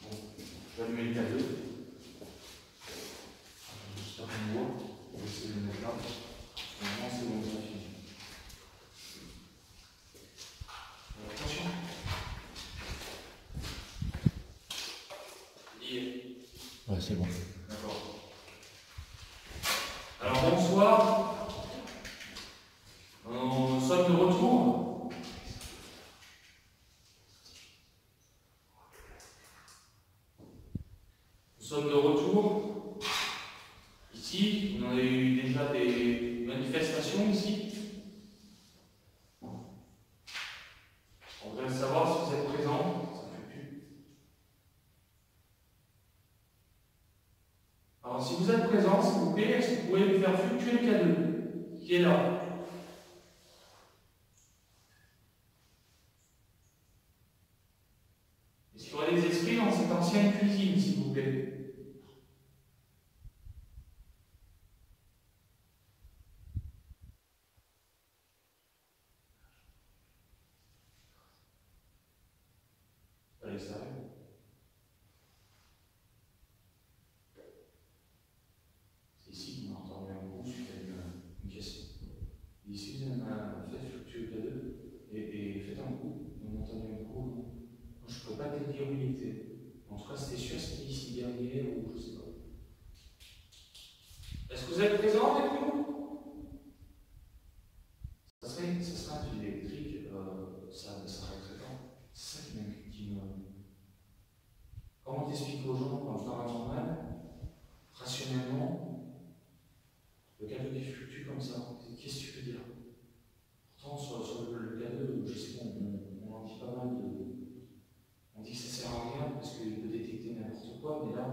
Bon, je vais allumer le K2. J'espère qu'on voit. On va essayer de le mettre là. Normalement, c'est bon, ça finit. Attention. Ouais, c'est bon. D'accord. Alors bonsoir. Nous sommes de retour. Nous sommes de retour. Ici, on a eu déjà des manifestations ici. On voudrait savoir si vous êtes présents. Ça ne fait plus. Alors si vous êtes présents, s'il vous plaît, est-ce que vous pouvez me faire fluctuer le K2 qui est là? Est-ce qu'il y aurait des esprits dans cette ancienne cuisine, s'il vous plaît? À l'extérieur. C'est ici qu'on a entendu un coup suite à une question. Ici, vous avez fait fluctuer le K2 et faites un coup. On a entendu un coup. Moi, je ne pourrais pas te dire où il était. En tout cas, c'était sûr, c'était ici derrière ou je ne sais pas. Est-ce que vous êtes présents avec nous? Ça serait un fil électrique, ça reste très temps. C'est ça qui me... Comment t'expliques aux gens dans le paranormal, rationnellement, le K2 qui fluctue comme ça? Qu'est-ce que tu peux dire? Pourtant, sur le K2, je sais qu'on en dit pas mal de... On dit que ça sert à rien parce qu'il peut détecter n'importe quoi, mais là,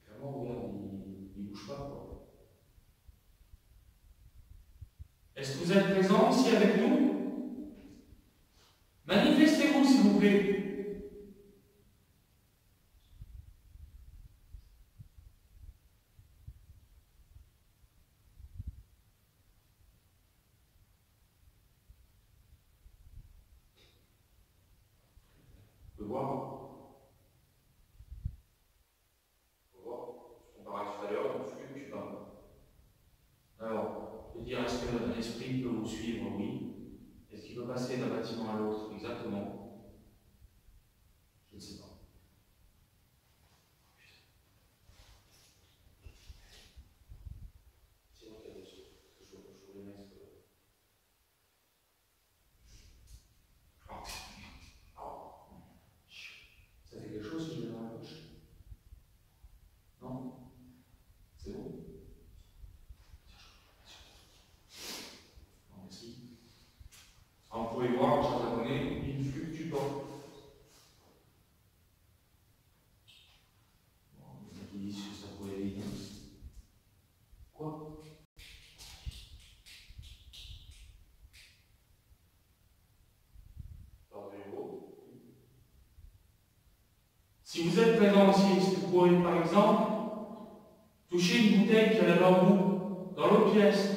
clairement, regarde, il ne bouge pas, quoi. Est-ce que vous êtes présents ici avec nous? Manifestez-vous, s'il vous plaît. On peut voir. On peut voir. On parlait tout à l'heure, donc flux, je sais pas. Alors, je veux dire, est-ce qu'un esprit peut vous suivre? Oui. Est-ce qu'il peut passer d'un bâtiment à l'autre? Exactement. Je ne sais pas. par exemple, toucher une bouteille qui est là-bas au bout, dans l'autre pièce.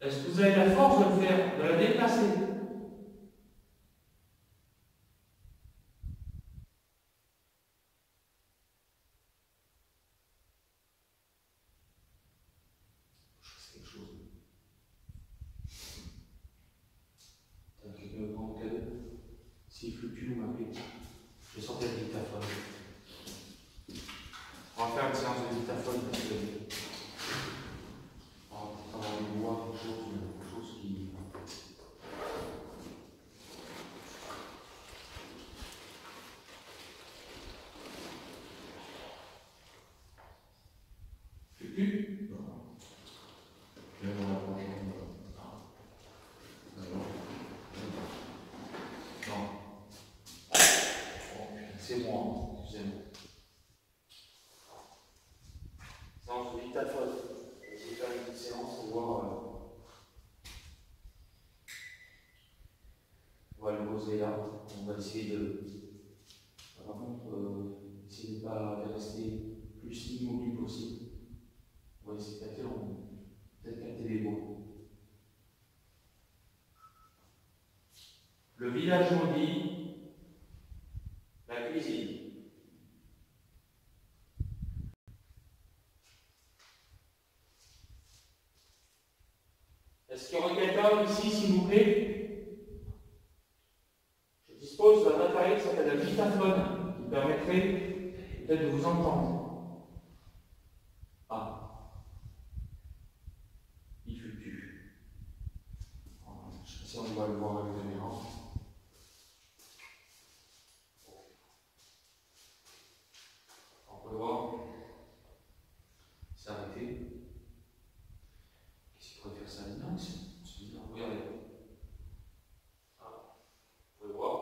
Est-ce que vous avez la force de le faire, de la déplacer? Je fasse quelque chose. Quelqu'un me prend mon cadeau. S'il fluctue, vous m'appelez. Je vais sortir le dictaphone. On va faire une séance de dictaphone parce que on va voir quelque chose qui. Fluctue? Non. Je vais voir la prochaine. Non. Bon, c'est moi, excusez-moi. Séance de dictaphone. Je vais faire une petite séance pour voir. On va le poser là. On va essayer de. Par contre, essayer de ne pas rester plus immobile possible. On va essayer de capter les mots. Le village maudit, la cuisine. Est-ce qu'il y aurait quelqu'un ici, s'il vous plaît? Je dispose d'un matériel qui s'appelle un dictaphone qui permettrait peut-être de vous entendre. Ah. Il fluctue. Je sais pas si on va le voir avec la caméra. On peut le voir. C'est arrêté. Qu'est-ce qu'il pourrait faire ça? Non, c'est bizarre. Regardez. Ah. Vous pouvez voir.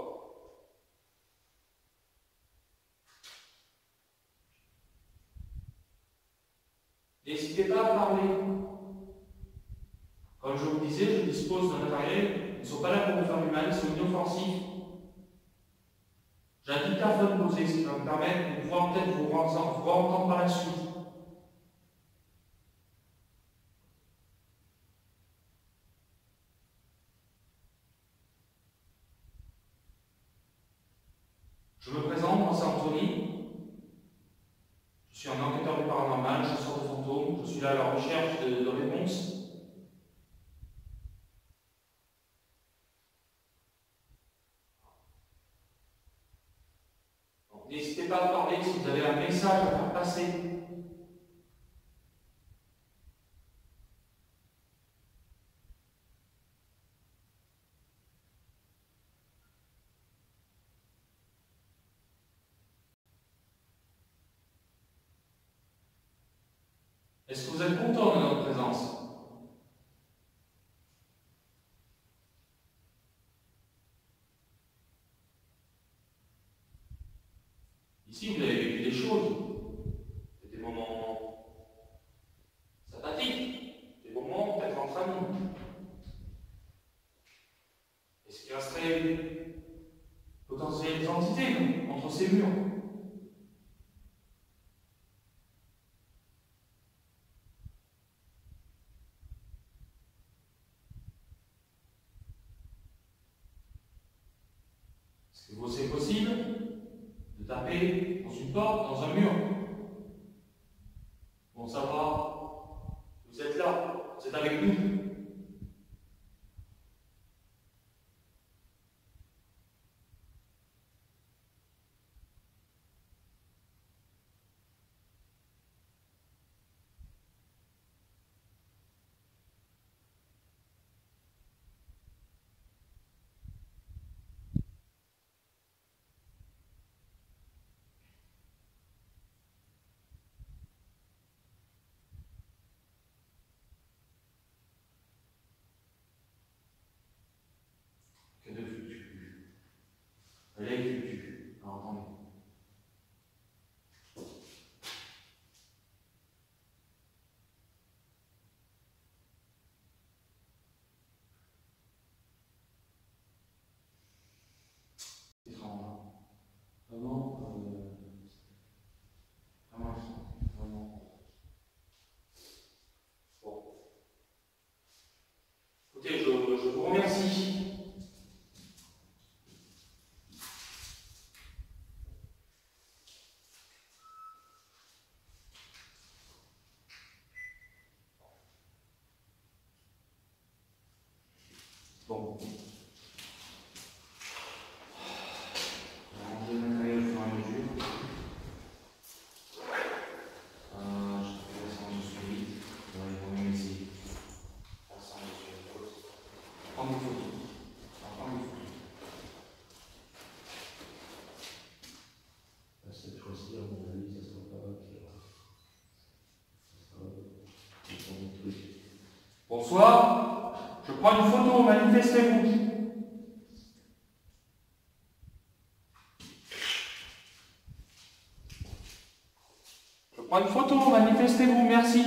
N'hésitez pas à parler. Comme je vous disais, je dispose d'un matériel. Ils ne sont pas là pour vous faire du mal, ils sont inoffensifs. J'ai un dictaphone posé, ce qui va me permettre de pouvoir peut-être vous entendre par la suite. Je me présente, moi c'est Anthony. Je suis un enquêteur du paranormal, chasseur de fantômes. Je suis là à la recherche de réponses. N'hésitez pas à parler si vous avez un message à faire passer. Est-ce que vous êtes content de notre présence? Ici, vous avez vécu des choses. Des moments sympathiques, des moments peut-être entre amis. Est-ce qu'il resterait potentielles entités entre ces murs? Est-ce que c'est possible de taper dans une porte, dans un mur? Bon, ça va, vous êtes là, vous êtes avec nous. Bonsoir. Je prends une photo, manifestez-vous. Je prends une photo, manifestez-vous, merci.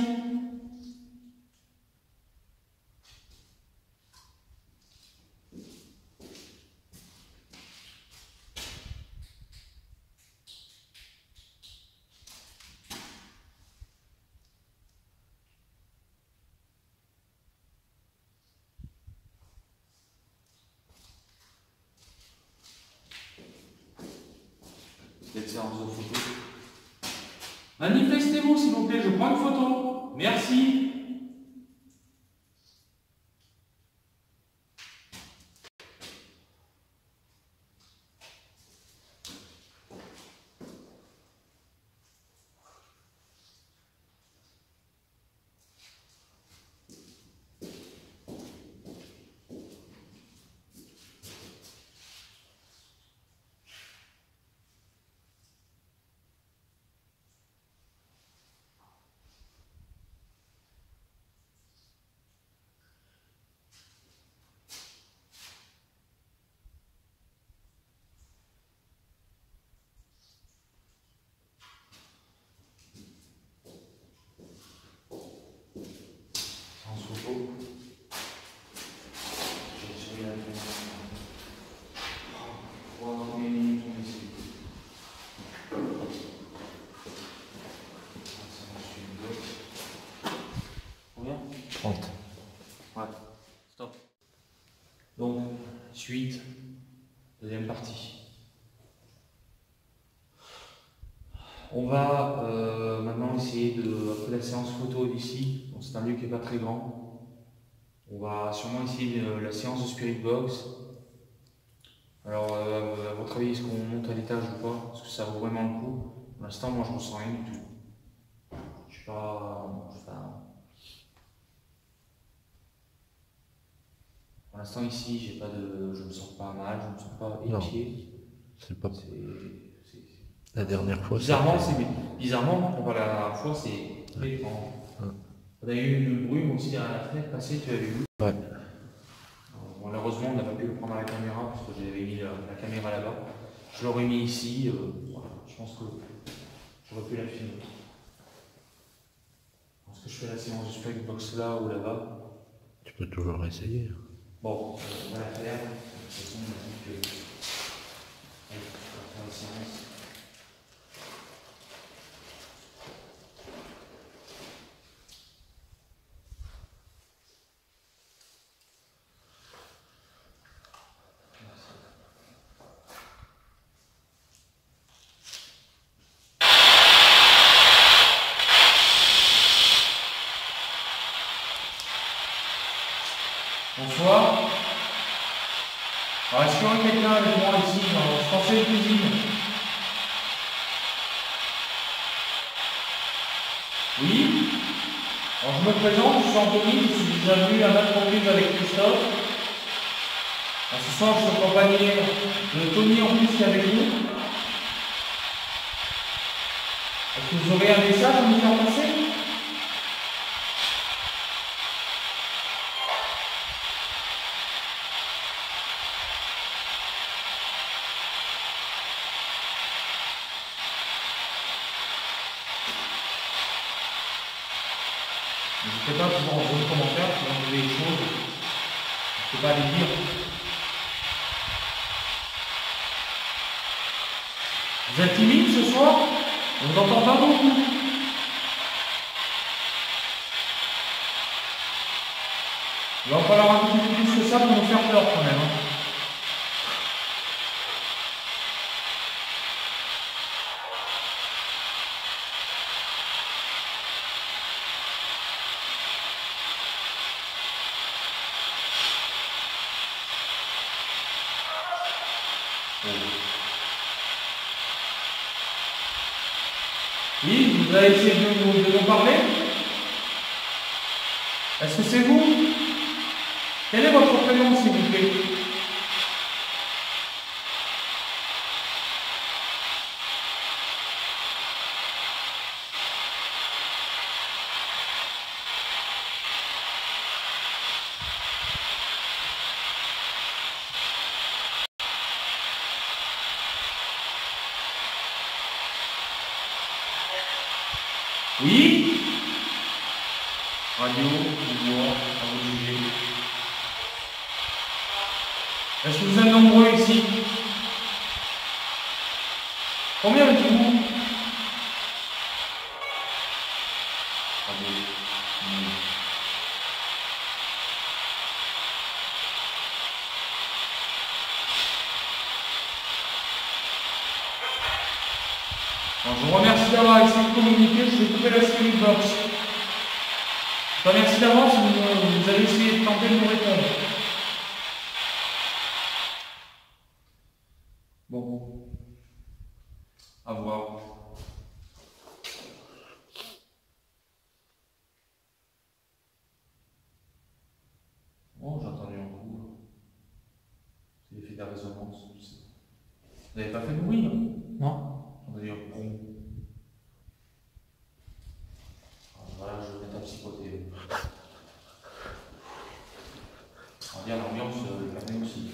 Cette séance de photo. Manifestez-vous, s'il vous plaît, je prends une photo. Merci. Séance photo. J'ai tiré la caméra. On va avoir une minute, on essaie. Combien? 30. Ouais. Stop. Donc, suite, deuxième partie. On va maintenant essayer de, après la séance photo d'ici, donc c'est un lieu qui n'est pas très grand, on va sûrement essayer la séance de Spirit Box. Alors, à votre avis, est-ce qu'on monte à l'étage ou pas? Est-ce que ça vaut vraiment le coup? Pour l'instant, moi je ne ressens rien du tout. Je suis pas. Enfin, pour l'instant, ici, j'ai pas de, je me sens pas mal, je me sens pas épié. C'est pas. C'est- La dernière fois, Bizarrement, on voit la dernière fois, c'est très grand. Ouais. On a eu une brume aussi derrière la fenêtre passée, tu as vu? Ouais. Malheureusement, on n'a pas pu le prendre à la caméra parce que j'avais mis la caméra là-bas. Je l'aurais mis ici, voilà, je pense que j'aurais pu la filmer. Est-ce que je fais la séance du Spirit Box là ou là-bas? Tu peux toujours essayer. Bon, on va la faire. De toute façon, on a dit que. Allez, on va faire la séance. Bonsoir. Alors, est-ce qu'il y aurait quelqu'un avec moi ici dans ce conseil de cuisine? Oui. Alors, je me présente, je suis Anthony, je suis déjà venu à maintes reprises avec Christophe. Alors, ce soir, je suis accompagné de Tony en plus qui est avec nous. Est-ce que vous aurez un message à nous faire passer? N'hésitez pas à pouvoir en vos commentaires si vous avez des choses. Je ne peux pas les dire. Vous êtes timide ce soir? On ne vous entend pas beaucoup. Il va falloir un petit peu plus que ça pour nous faire peur quand même. Hein. Oui, vous avez essayé de nous parler? Est-ce que c'est vous? Quel est votre prénom, s'il vous plaît? Oui? Radio, pouvoir, à vous juger. Est-ce que vous êtes nombreux ici? Combien êtes-vous? Radio. Bon, je vous remercie d'avoir essayé de communiquer, je vais couper la série box. Je vous remercie d'avance, vous avez essayé de tenter de nous répondre. Bon. À voir. Oh, j'ai entendu un coup. C'est l'effet de la résonance. Vous n'avez pas fait de bruit, non? Non. On va dire bon. Voilà, je vais mettre à psychoter. On va dire l'ambiance permet aussi.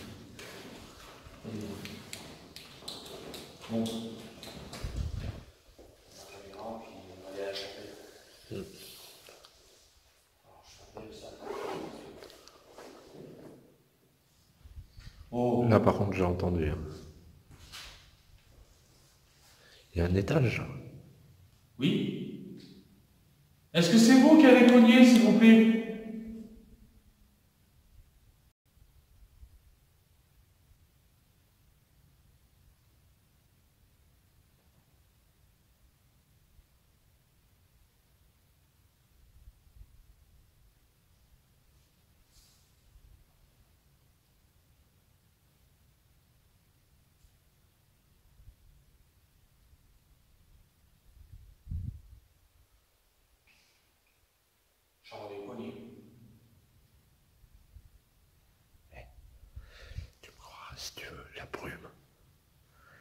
Bon. Oh. Là par contre j'ai entendu. Il y a un étage. Oui? Est-ce que c'est vous qui avez cogné, s'il vous plaît? J'en ai cogné. Tu me croiras si tu veux, la brume.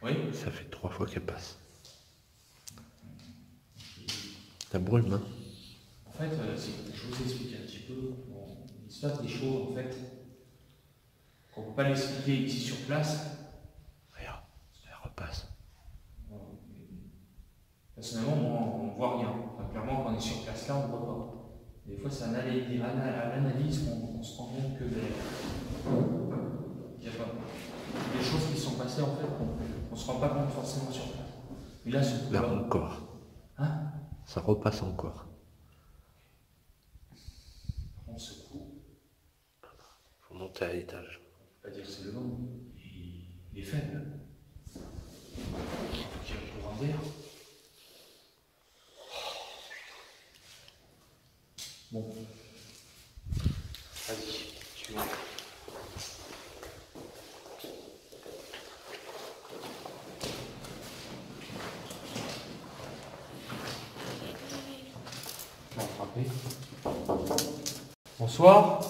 Oui? Ça fait 3 fois qu'elle passe. La brume, hein? En fait, je vous explique un petit peu. Bon, il se passe des choses, en fait, qu'on ne peut pas l'expliquer ici sur place. Regarde, elle repasse. Personnellement, moi, on ne voit rien. Enfin, clairement, quand on est sur place là, on ne voit pas. Des fois, c'est à l'analyse qu'on se rend compte que il y a pas des choses qui sont passées, en fait, qu'on ne se rend pas compte forcément sur place. Mais là, ce Là coup-là. encore. Hein? Ça repasse encore. On se coup. Faut monter à l'étage. On peut pas dire que c'est le vent. Il est faible. Il faut qu'il y ait un courant d'air. Bon. Vas-y, tu vois. Je vais en frapper. Bonsoir.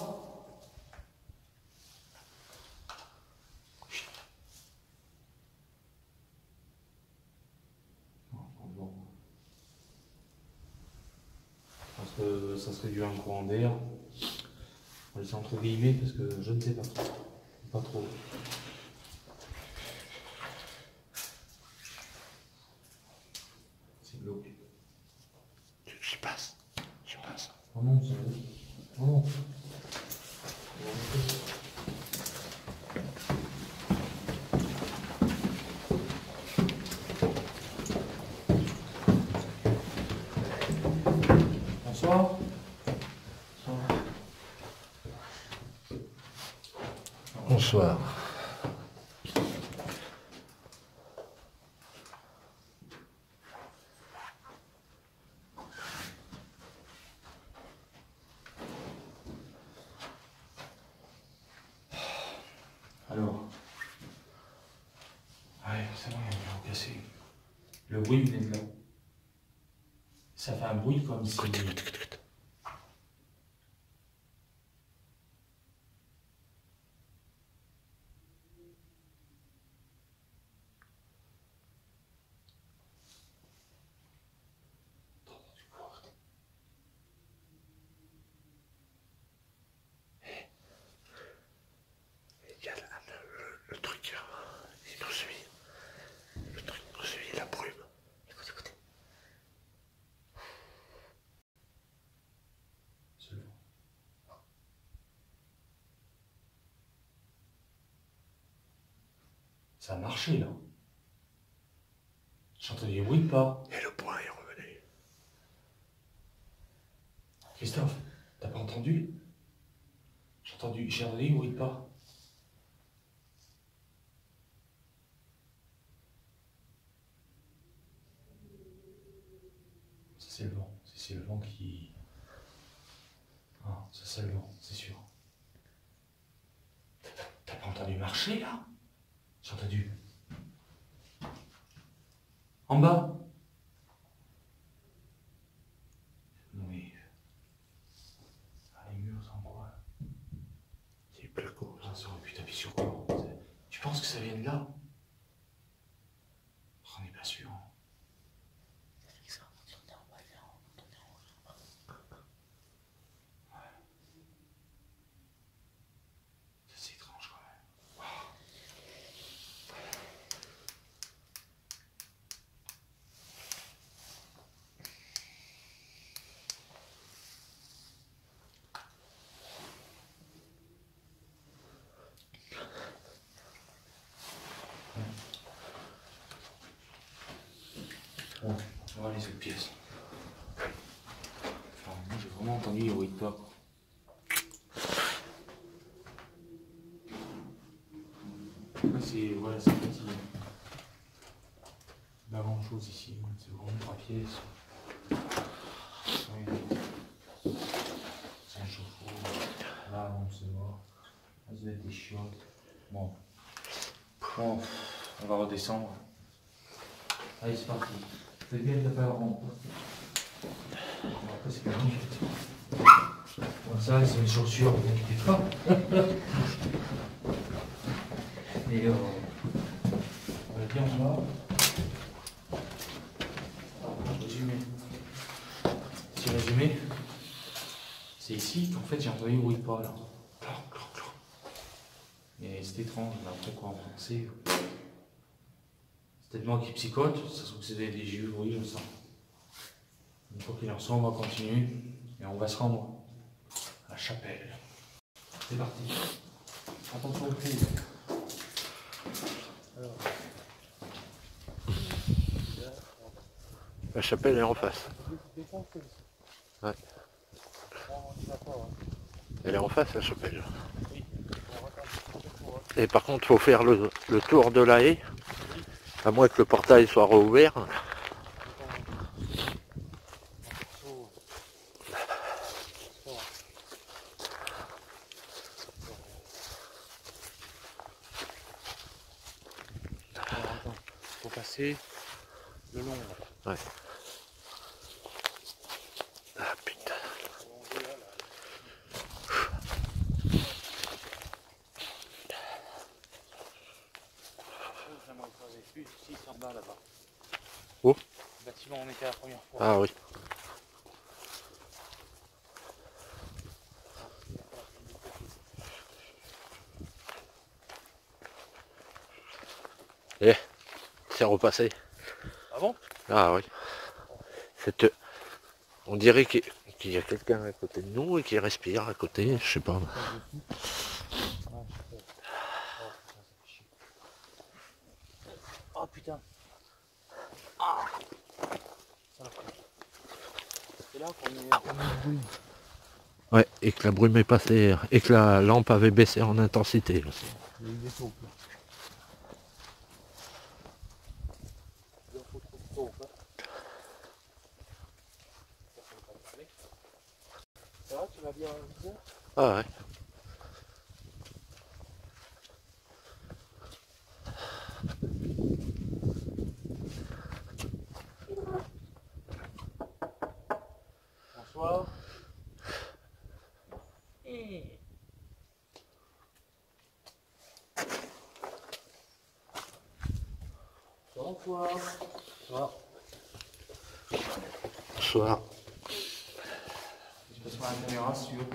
Je pense que ça serait dû à un courant d'air. On va laisser entre guillemets parce que je ne sais pas trop. Pas trop. C'est glauque. Je passe. Je passe. Oh non, c'est vrai. Oh non. Bonsoir. Bonsoir. Alors. Ouais, c'est vrai, il a cassé. Le bruit venait de là. Ça fait un bruit comme si. Il y a le truc. Il nous suit. Le truc nous suit, la brume. Écoute, écoute. Ça a marché là. J'ai entendu des bruits de pas. Et le point est revenu. Christophe, t'as pas entendu? J'ai entendu des bruits de pas. Ça c'est le vent. C'est le vent qui... Ah, ça c'est le vent, c'est sûr. T'as pas entendu marcher là? J'ai entendu. En bas? Non mais... Ah, les murs, c'est en quoi? C'est pas le coup. Ah, ça aurait pu taper sur quoi? Tu penses que ça vient de là? On n'est pas sûr. C'est étrange quand même. Wow. Bon, on va voir les autres pièces. Enfin, moi j'ai vraiment entendu les bruits de pas. C'est petit. Pas grand chose ici, c'est vraiment 3 pièces. Oui. C'est un chauffe-eau. Là, bon, c'est mort. Là, ça doit être des chiottes. Bon, on va redescendre. Allez, c'est parti. Fais bien de pas rendre. Après, c'est pas bon. Bon, ça, c'est mes chaussures, ne vous inquiétez pas. Et on va bien en bas. Petit résumé. C'est ici qu'en fait j'ai entendu le bruit de pas là. Et c'est étrange, mais après quoi en penser. C'est peut-être moi qui psychote, ça se trouve que c'est des jeux bruits comme ça. Une fois qu'il en soit, on va continuer et on va se rendre à la chapelle. C'est parti. Attention au clé. Alors. La chapelle est en face. Ouais. Elle est en face, la chapelle. Et par contre, il faut faire le tour de la haie, à moins que le portail soit rouvert. Faut passer le long. Ouais. Ah putain. Ici, c'est en bas là-bas. Où? Le bâtiment, on était la première fois. Ah oui. Eh, c'est repassé. Ah bon? Ah oui. On dirait qu'il y a quelqu'un à côté de nous et qui respire à côté, je sais pas. Oh putain. Ah. C'est là qu'on est bruit. Ouais, et que la brume est passée, et que la lampe avait baissé en intensité aussi. Il y a eu des taupes là. Ça va, tu vas bien? Ah ouais. Bonsoir. Bonsoir. Bonsoir. Bonsoir. Je passe par la caméra si tu veux.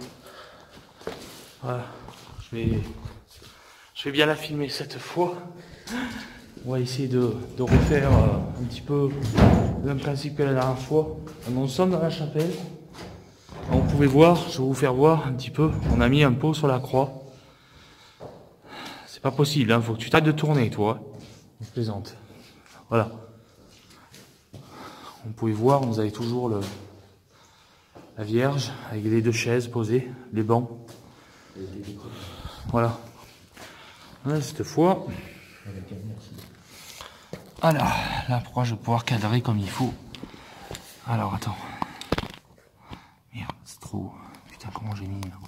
Voilà, je vais bien la filmer cette fois. On va essayer de refaire un petit peu le même principe que la dernière fois. Nous sommes dans la chapelle. On pouvait voir, je vais vous faire voir un petit peu. On a mis un pot sur la croix. C'est pas possible, hein, faut que tu t'arrêtes de tourner, toi. On plaisante. Voilà. Vous pouvez voir, vous avez toujours la Vierge avec les deux chaises posées, les bancs. Voilà. Voilà cette fois. Alors, là, pourquoi je vais pouvoir cadrer comme il faut. Alors, attends. Merde, c'est trop. Putain, comment j'ai mis là.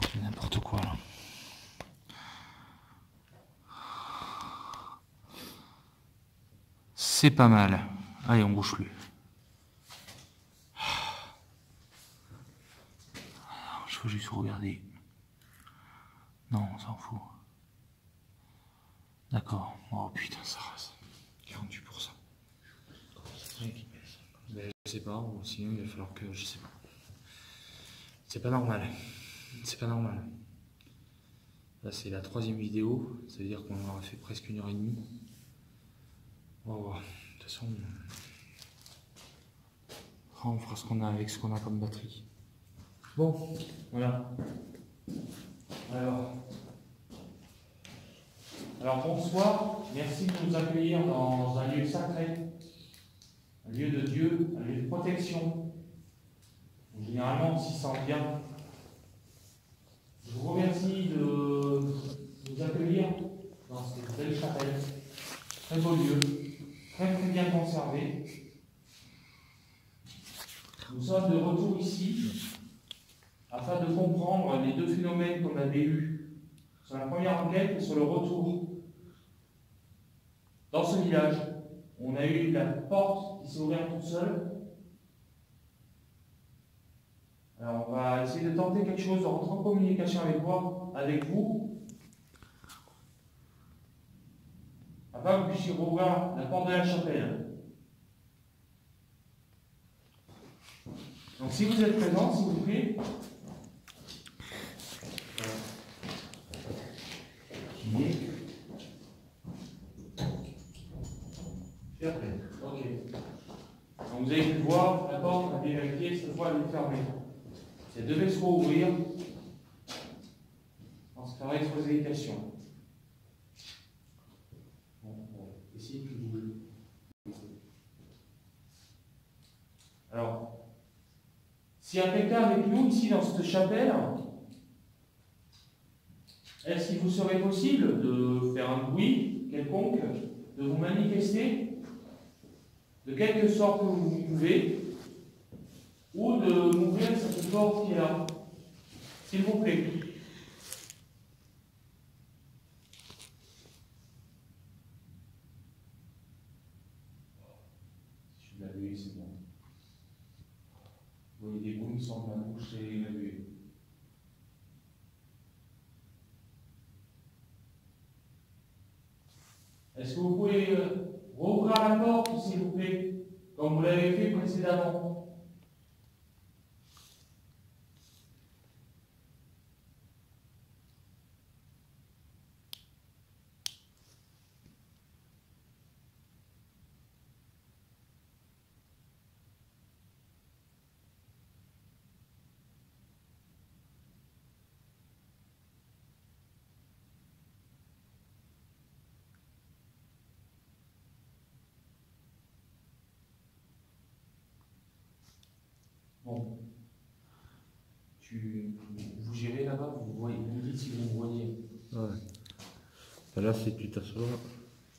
C'est n'importe quoi là. C'est pas mal. Allez, on bouge plus. Alors, je veux juste regarder. Non, on s'en fout. D'accord. Oh putain, ça rase. 48%. Oui. Ben, je sais pas, ou sinon il va falloir que. Je sais pas. C'est pas normal. C'est pas normal. Là, c'est la 3e vidéo. Ça veut dire qu'on aura fait presque 1h30. On va voir. De toute façon, on fera ce qu'on a avec ce qu'on a comme batterie. Bon, voilà. Alors bonsoir, merci de nous accueillir dans un lieu sacré, un lieu de Dieu, un lieu de protection. Généralement, on s'y sent bien. Je vous remercie de nous accueillir dans cette belle chapelle, très beau lieu, très très bien conservé. Nous sommes de retour ici afin de comprendre les deux phénomènes qu'on avait eus sur la première enquête et sur le retour. Dans ce village, on a eu la porte qui s'est ouverte toute seule. Alors on va essayer de tenter quelque chose, de rentrer en communication avec vous, afin que vous puissiez rouvrir la porte de la chapelle. Donc si vous êtes présent, s'il vous plaît. Qui est fermée. Ok. Donc vous avez pu voir, la porte, on a bien vérifié, cette fois elle est fermée. Si elle devait se rouvrir, on se ferait poser des questions. Bon, ici, tu bouges. Alors, s'il y a quelqu'un avec nous ici dans cette chapelle, est-ce qu'il vous serait possible de faire un bruit quelconque, de vous manifester de quelque sorte que vous pouvez, ou de m'ouvrir cette porte qui est là, s'il vous plaît. Si je l'ai vu, c'est bon. Vous voyez des bruits qui sont dans la bouche et la buée. Est-ce que vous pouvez rouvrir la porte, s'il vous plaît, comme vous l'avez fait précédemment? Bon. Vous gérez là-bas, vous me dites si vous me voyez. Ouais. Ben là, si tu t'assois,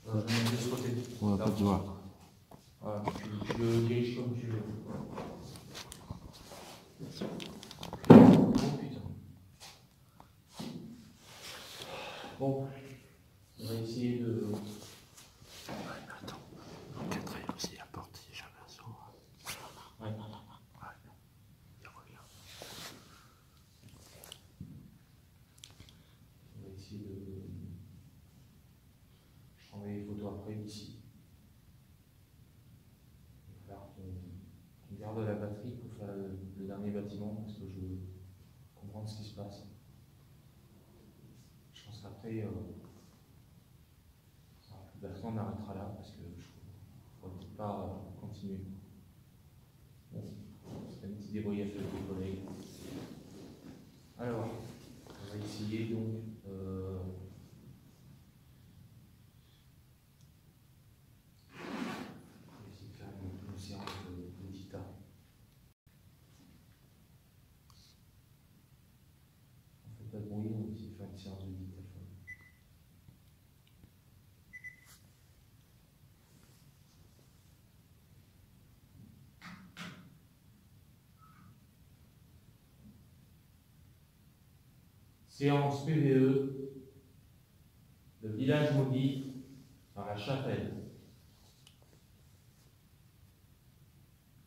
De ce côté. on va pas te voir. Voilà, tu le diriges comme tu veux. Oh putain. Bon, on va essayer de. Attends, encadrer aussi la porte si jamais un s'ouvre. Ouais. Il revient. On va essayer de. Je prendrai les photos après d'ici. Il va falloir qu'on garde la batterie pour faire le dernier bâtiment parce que je veux comprendre ce qui se passe. Je pense qu'après, on arrêtera là parce que je ne pourrais peut-être pas continuer. Bon, c'est un petit débrief avec les collègues. Alors, on va essayer donc. séance de dictaphone. Séance PVE, le village maudit dans la chapelle.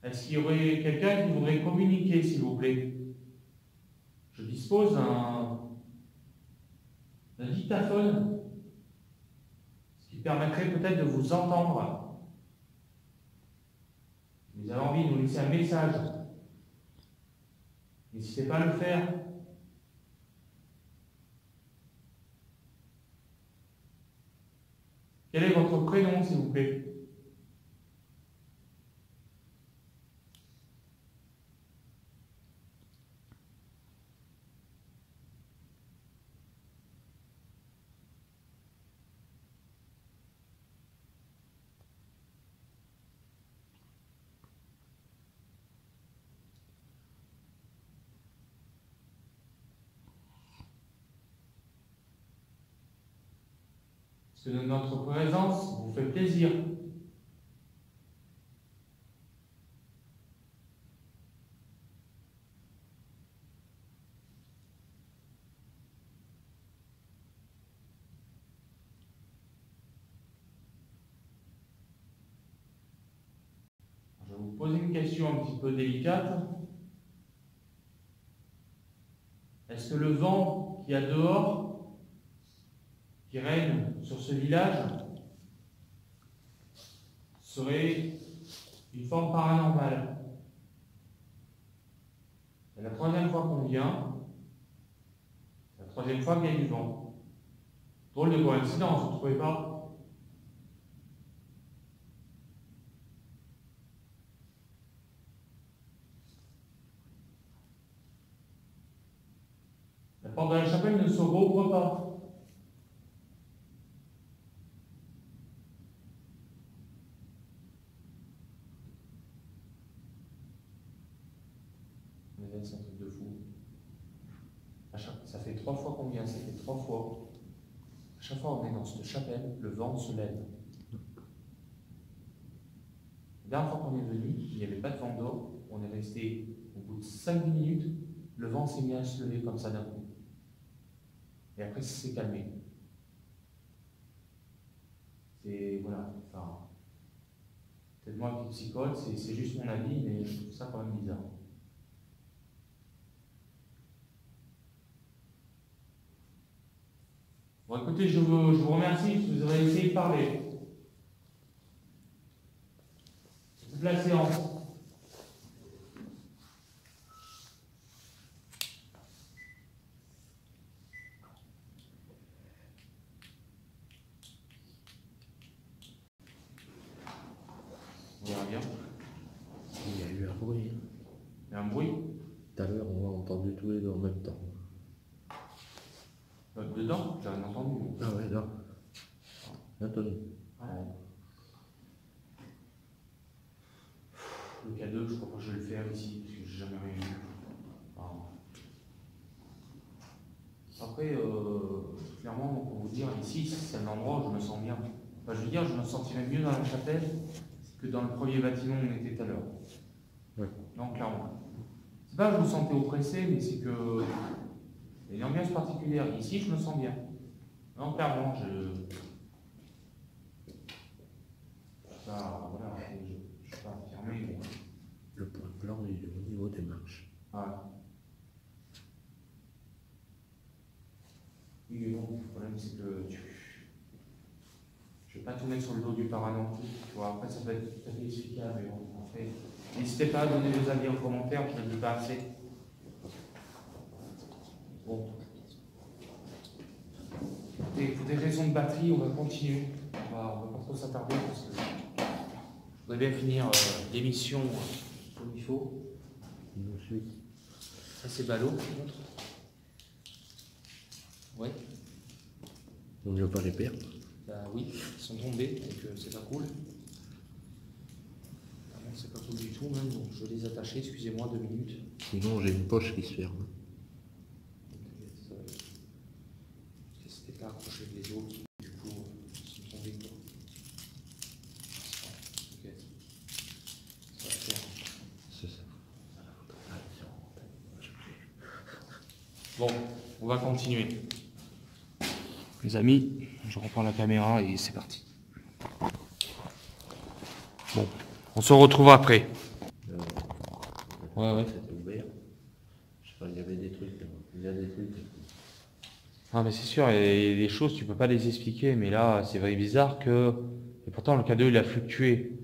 Est-ce qu'il y aurait quelqu'un qui voudrait communiquer, s'il vous plaît? Je dispose d'un dictaphone, ce qui permettrait peut-être de vous entendre. Si vous avez envie de nous laisser un message, n'hésitez pas à le faire. Quel est votre prénom, s'il vous plaît? Est-ce que notre présence vous fait plaisir? Je vais vous poser une question un petit peu délicate. Est-ce que le vent qu'il y a dehors, qui règne sur ce village, serait une forme paranormale? C'est la troisième fois qu'on vient, c'est la troisième fois qu'il y a du vent. Drôle de coïncidence, vous ne trouvez pas? La porte de la chapelle ne se rouvre pas. C'est un truc de fou. Ça fait 3 fois qu'on vient, c'était 3 fois. À chaque fois qu'on est dans cette chapelle, le vent se lève. La dernière fois qu'on est venu, il n'y avait pas de vent d'or. On est resté au bout de 5 minutes, le vent s'est mis à se lever comme ça d'un coup. Et après, ça s'est calmé. C'est, voilà, enfin, peut-être moi qui psychote, c'est juste mon avis, mais je trouve ça quand même bizarre. Bon, écoutez, je vous remercie, vous avez essayé de parler. Toute la séance. On verra bien. Il y a eu un bruit. Il y a un bruit. Tout à l'heure, on a entendu tous les deux en même temps. Dedans, j'ai rien entendu. Ah ouais, là. Anthony. Ouais. Le K2, je crois pas que je vais le faire ici, parce que j'ai jamais rien vu. Après, clairement, pour vous dire, ici, c'est un endroit où je me sens bien. Enfin, je veux dire, je me sentirais mieux dans la chapelle que dans le premier bâtiment où on était tout à l'heure. Ouais. Non, clairement. C'est pas que je me sentais oppressé, mais c'est que il y a une ambiance particulière. Ici, je me sens bien. Non, clairement, je suis pas, voilà, je suis pas fermé. Mais... Le point blanc, il est au niveau des marches. Ah. Oui, mais bon, le problème, c'est que je ne vais pas tout mettre sur le dos du parrain non plus. Tu vois, après, ça peut être tout à fait explicable. Mais bon, après, n'hésitez pas à donner vos avis en commentaire, je ne le dis pas assez. Bon. Et pour des raisons de batterie, on va continuer. On va pas trop s'attarder parce que je voudrais bien finir l'émission comme il faut. Nous suit. Ça, c'est ballot, par contre. Ouais. On ne veut pas les perdre. Bah oui, ils sont tombés, donc c'est pas cool. Ah bon, c'est pas cool du tout même, donc je vais les attacher, excusez-moi 2 minutes. Sinon, j'ai une poche qui se ferme. pas accroché avec les autres, du coup, ils sont tombés quoi. Ok. Ça va faire. C'est ça. Bon, on va continuer. Les amis, je reprends la caméra et c'est parti. Bon, on se retrouve après. Ouais. C'était ouvert. Je sais pas, il y avait des trucs. Il y a des trucs. Ah mais c'est sûr, il y a des choses, tu peux pas les expliquer, mais là, c'est vrai bizarre que... Et pourtant, le cadeau, il a fluctué.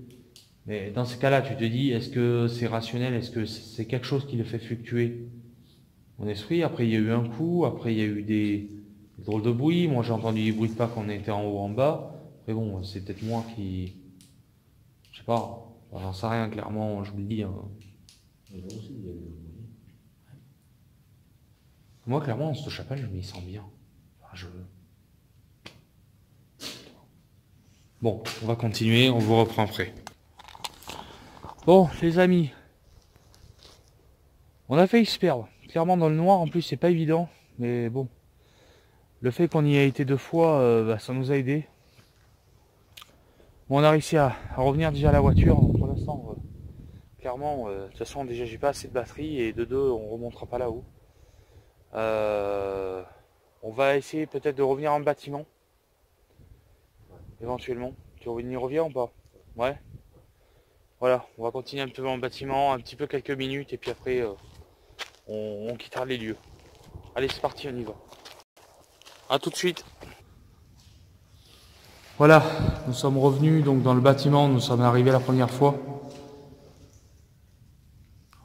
Mais dans ce cas-là, tu te dis, est-ce que c'est rationnel? Est-ce que c'est quelque chose qui le fait fluctuer? Mon esprit, après, il y a eu un coup, après, il y a eu des drôles de bruit. Moi, j'ai entendu des bruits de pas quand on était en haut, en bas. Mais bon, c'est peut-être moi qui... Je sais pas, j'en sais rien, clairement, je vous le dis. Hein. Mais là aussi, il y a eu. Moi, clairement, ce chapelle, je m'y sens bien. Enfin, Bon, on va continuer, on vous reprend après. Bon, les amis, on a failli se perdre. Clairement, dans le noir, en plus, c'est pas évident. Mais bon, le fait qu'on y ait été 2 fois, ça nous a aidé. Bon, on a réussi à revenir déjà à la voiture. Pour l'instant, clairement, de toute façon, déjà, j'ai pas assez de batterie. Et de 2, on remontera pas là-haut. On va essayer peut-être de revenir en bâtiment. Éventuellement. Tu y reviens ou pas? Ouais. Voilà, on va continuer un peu en bâtiment, un petit peu quelques minutes, et puis après, on quittera les lieux. Allez, c'est parti, on y va. A tout de suite. Voilà, nous sommes revenus donc dans le bâtiment, nous sommes arrivés la première fois.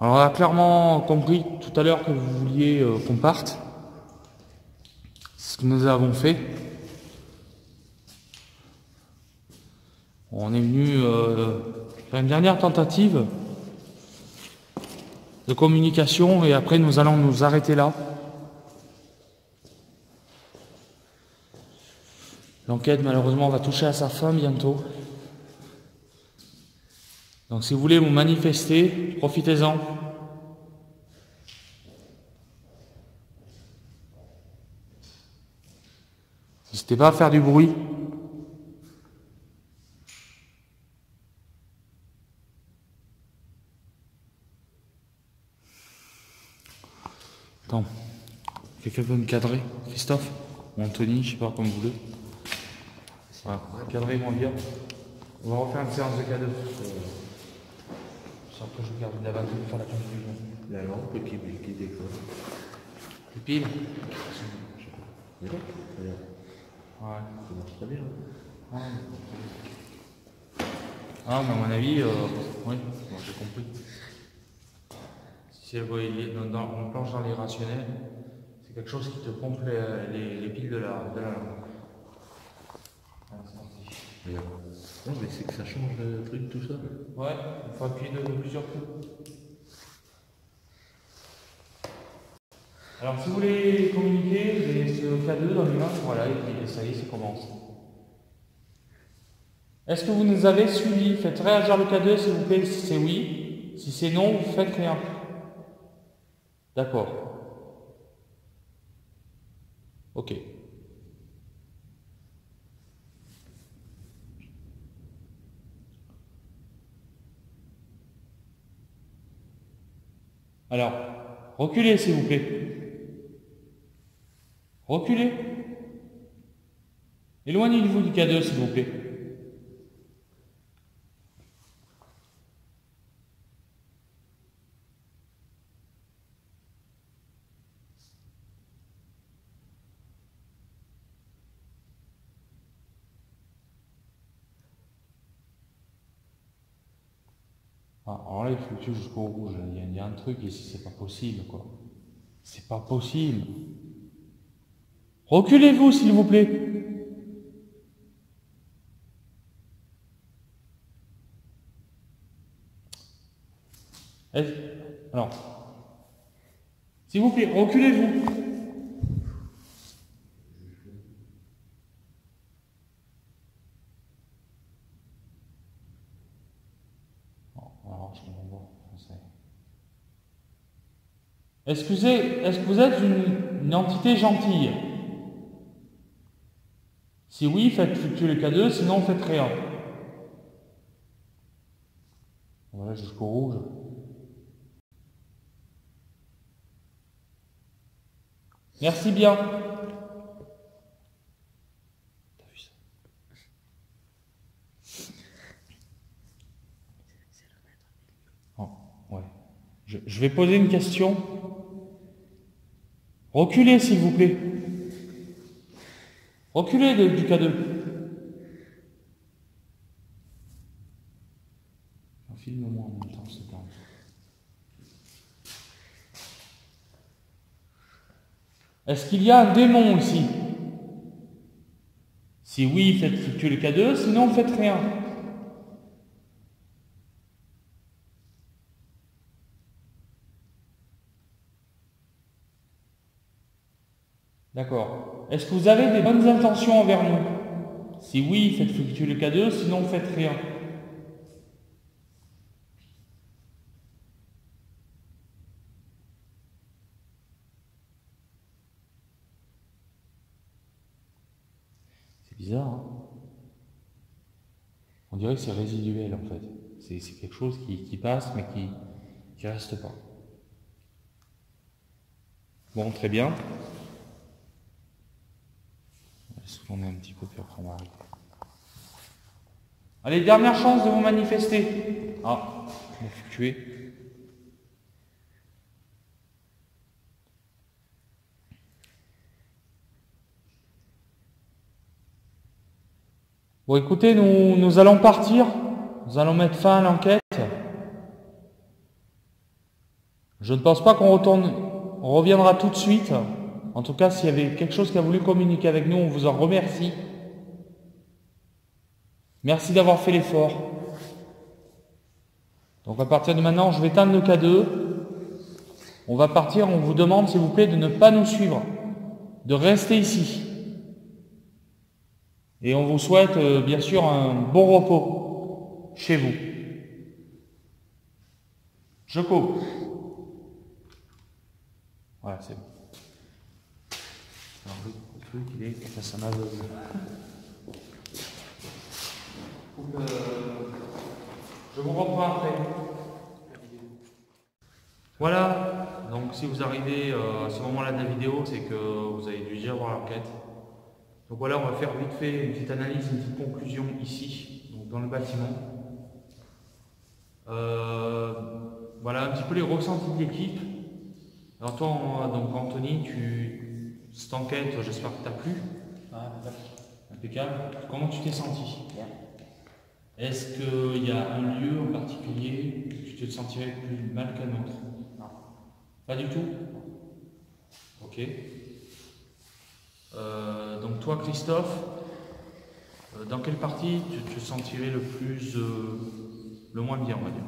Alors on a clairement compris tout à l'heure que vous vouliez qu'on parte. C'est ce que nous avons fait. On est venu faire une dernière tentative de communication et après nous allons nous arrêter là. L'enquête malheureusement va toucher à sa fin bientôt. Donc si vous voulez vous manifester, profitez-en. N'hésitez pas à faire du bruit. Attends, quelqu'un peut me cadrer? Christophe? Ou Anthony, je sais pas, comme vous voulez. Voilà, cadrez-moi bien. On va refaire une séance de cadeaux. Après je garde de la batterie pour faire la conclusion. La lampe qui décolle. Les piles? Regarde. Ouais. Ça marche très bien. Ah, mais à mon avis, oui, bon, j'ai compris. Si on planche dans l'irrationnel, c'est quelque chose qui te pompe les piles de la lampe. Regarde. Non, mais c'est que ça change le truc tout ça. Ouais, il faut appuyer de plusieurs coups. Alors, si vous voulez communiquer, vous avez ce K2 dans les mains, voilà, et puis ça y est, ça commence. Est-ce que vous nous avez suivis? Faites réagir le K2, s'il vous plaît, si c'est oui. Si c'est non, vous faites rien. D'accord. Ok. Alors, reculez, s'il vous plaît. Reculez. Éloignez-vous du K2, s'il vous plaît. Alors là, il fluctue jusqu'au rouge. Il y a un truc ici, c'est pas possible, quoi. C'est pas possible. Reculez-vous, s'il vous plaît. Alors, s'il vous plaît, reculez-vous. Est-ce que vous êtes une entité gentille? Si oui, faites fluctuer le K2, sinon faites rien. Voilà, jusqu'au rouge. Merci bien. T'as vu ça? Oh, ouais. Je vais poser une question. Reculez, s'il vous plaît. Reculez du K2. Filme-moi en même temps, c'est pas grave. Est-ce qu'il y a un démon ici? Si oui, faites fluctuer le K2, sinon faites rien. D'accord. Est-ce que vous avez des bonnes intentions envers nous? Si oui, faites fluctuer le K2, sinon faites rien. C'est bizarre, hein? On dirait que c'est résiduel en fait. C'est quelque chose qui passe mais qui reste pas. Bon, très bien. On va se tourner un petit peu puis après on va arriver. Allez, dernière chance de vous manifester. Ah, je m'ai fluctué. Bon, écoutez, nous allons partir. Nous allons mettre fin à l'enquête. Je ne pense pas qu'on reviendra tout de suite. En tout cas, s'il y avait quelque chose qui a voulu communiquer avec nous, on vous en remercie. Merci d'avoir fait l'effort. Donc à partir de maintenant, je vais éteindre le K2. On va partir, on vous demande s'il vous plaît de ne pas nous suivre, de rester ici. Et on vous souhaite bien sûr un bon repos chez vous. Je coupe. Voilà, c'est bon. Alors le truc, il est que ça m'aveugle. Je vous reprends après. Voilà, donc si vous arrivez à ce moment-là de la vidéo, c'est que vous avez dû déjà voir l'enquête. Donc voilà, on va faire vite fait une petite analyse, une petite conclusion ici, donc dans le bâtiment. Voilà un petit peu les ressentis de l'équipe. Alors toi, donc Anthony, cette enquête, j'espère que t'as plu. Ah, Impeccable. Comment tu t'es senti? Bien. Est-ce qu'il y a un lieu en particulier où tu te sentirais plus mal qu'un autre? Non. Pas du tout? Ok. Donc toi, Christophe, dans quelle partie tu te sentirais le moins bien, on va dire?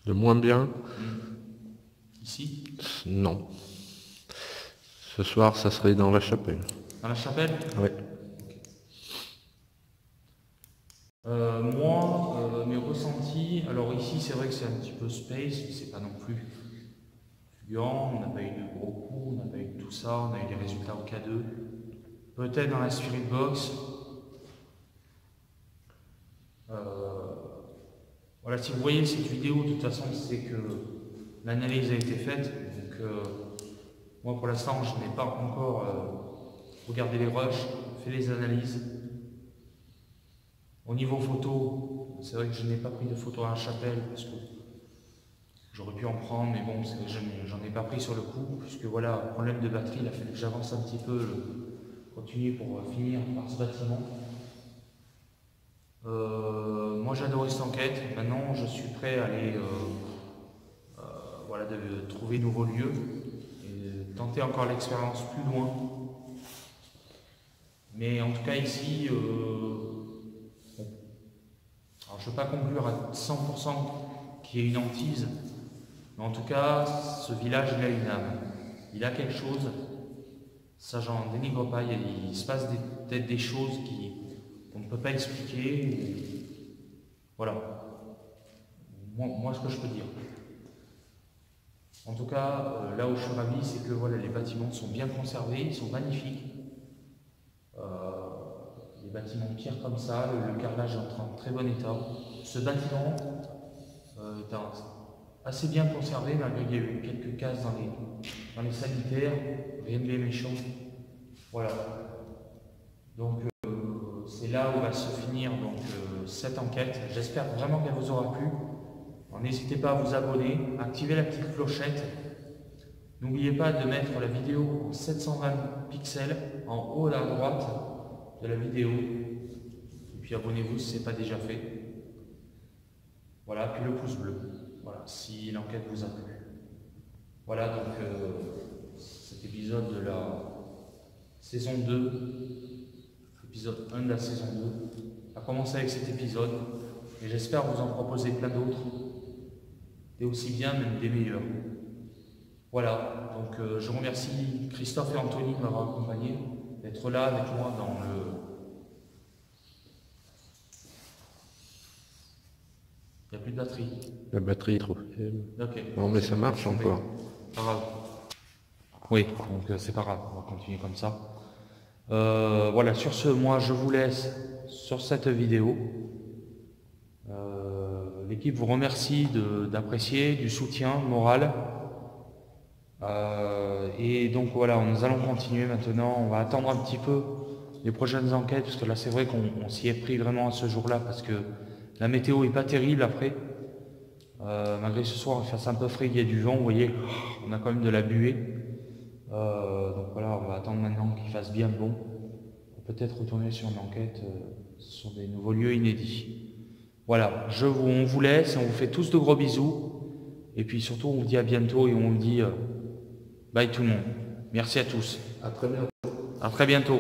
Le moins bien? Ici? Non. Ce soir, ça serait dans la chapelle. Dans la chapelle? Oui. Moi, mes ressentis, alors ici c'est vrai que c'est un petit peu space, mais c'est pas non plus fluent, on n'a pas eu de gros coups, on n'a pas eu de tout ça, on a eu des résultats au K2. Peut-être dans la Spirit Box. Voilà, si vous voyez cette vidéo, de toute façon, c'est que l'analyse a été faite. Donc, moi pour l'instant, je n'ai pas encore regardé les rushs, fait les analyses. Au niveau photo, c'est vrai que je n'ai pas pris de photos à la chapelle parce que j'aurais pu en prendre, mais bon, j'en ai pas pris sur le coup, puisque voilà, problème de batterie, il a fallu que j'avance un petit peu, continuer pour finir par ce bâtiment. Moi j'ai adoré cette enquête, maintenant je suis prêt à aller voilà, de trouver de nouveaux lieux et tenter encore l'expérience plus loin. Mais en tout cas ici, alors je ne veux pas conclure à 100% qu'il y ait une hantise, mais en tout cas, ce village, il a une âme. Il a quelque chose, ça j'en dénigre pas, il se passe peut-être des choses qu'on ne peut pas expliquer. Voilà. Moi, ce que je peux dire. En tout cas, là où je suis ravi, c'est que voilà, les bâtiments sont bien conservés, ils sont magnifiques. bâtiment en pierre comme ça, le carrelage est en très bon état. Ce bâtiment est assez bien conservé, malgré qu'il y a eu quelques casses dans les sanitaires, rien de bien méchant. Voilà. Donc c'est là où va se finir donc, cette enquête. J'espère vraiment qu'elle vous aura plu. N'hésitez pas à vous abonner, à activer la petite clochette. N'oubliez pas de mettre la vidéo en 720 pixels en haut à droite de la vidéo. Et puis abonnez-vous si ce n'est pas déjà fait. Voilà, puis le pouce bleu. Voilà, si l'enquête vous a plu. Voilà donc cet épisode de la saison 2, épisode 1 de la saison 2, a commencé avec cet épisode. Et j'espère vous en proposer plein d'autres. Et aussi bien, même des meilleurs. Voilà, donc je remercie Christophe et Anthony de m'avoir accompagné, d'être là avec moi dans le... Il n'y a plus de batterie. La batterie est trop faible. Non mais ça marche encore. Pas grave. Oui, donc c'est pas grave, on va continuer comme ça. Voilà, sur ce, moi je vous laisse sur cette vidéo. L'équipe vous remercie d'apprécier, du soutien moral. Et donc voilà, nous allons continuer maintenant. On va attendre un petit peu les prochaines enquêtes, parce que là c'est vrai qu'on s'y est pris vraiment à ce jour-là, parce que la météo est pas terrible après. Malgré ce soir, il fasse un peu frais, il y a du vent, vous voyez, on a quand même de la buée. Donc voilà, on va attendre maintenant qu'il fasse bien bon. Peut-être retourner sur une enquête sur des nouveaux lieux inédits. Voilà, on vous laisse, on vous fait tous de gros bisous. Et puis surtout, on vous dit à bientôt et on vous dit bye tout le monde. Merci à tous. À très bientôt. À très bientôt.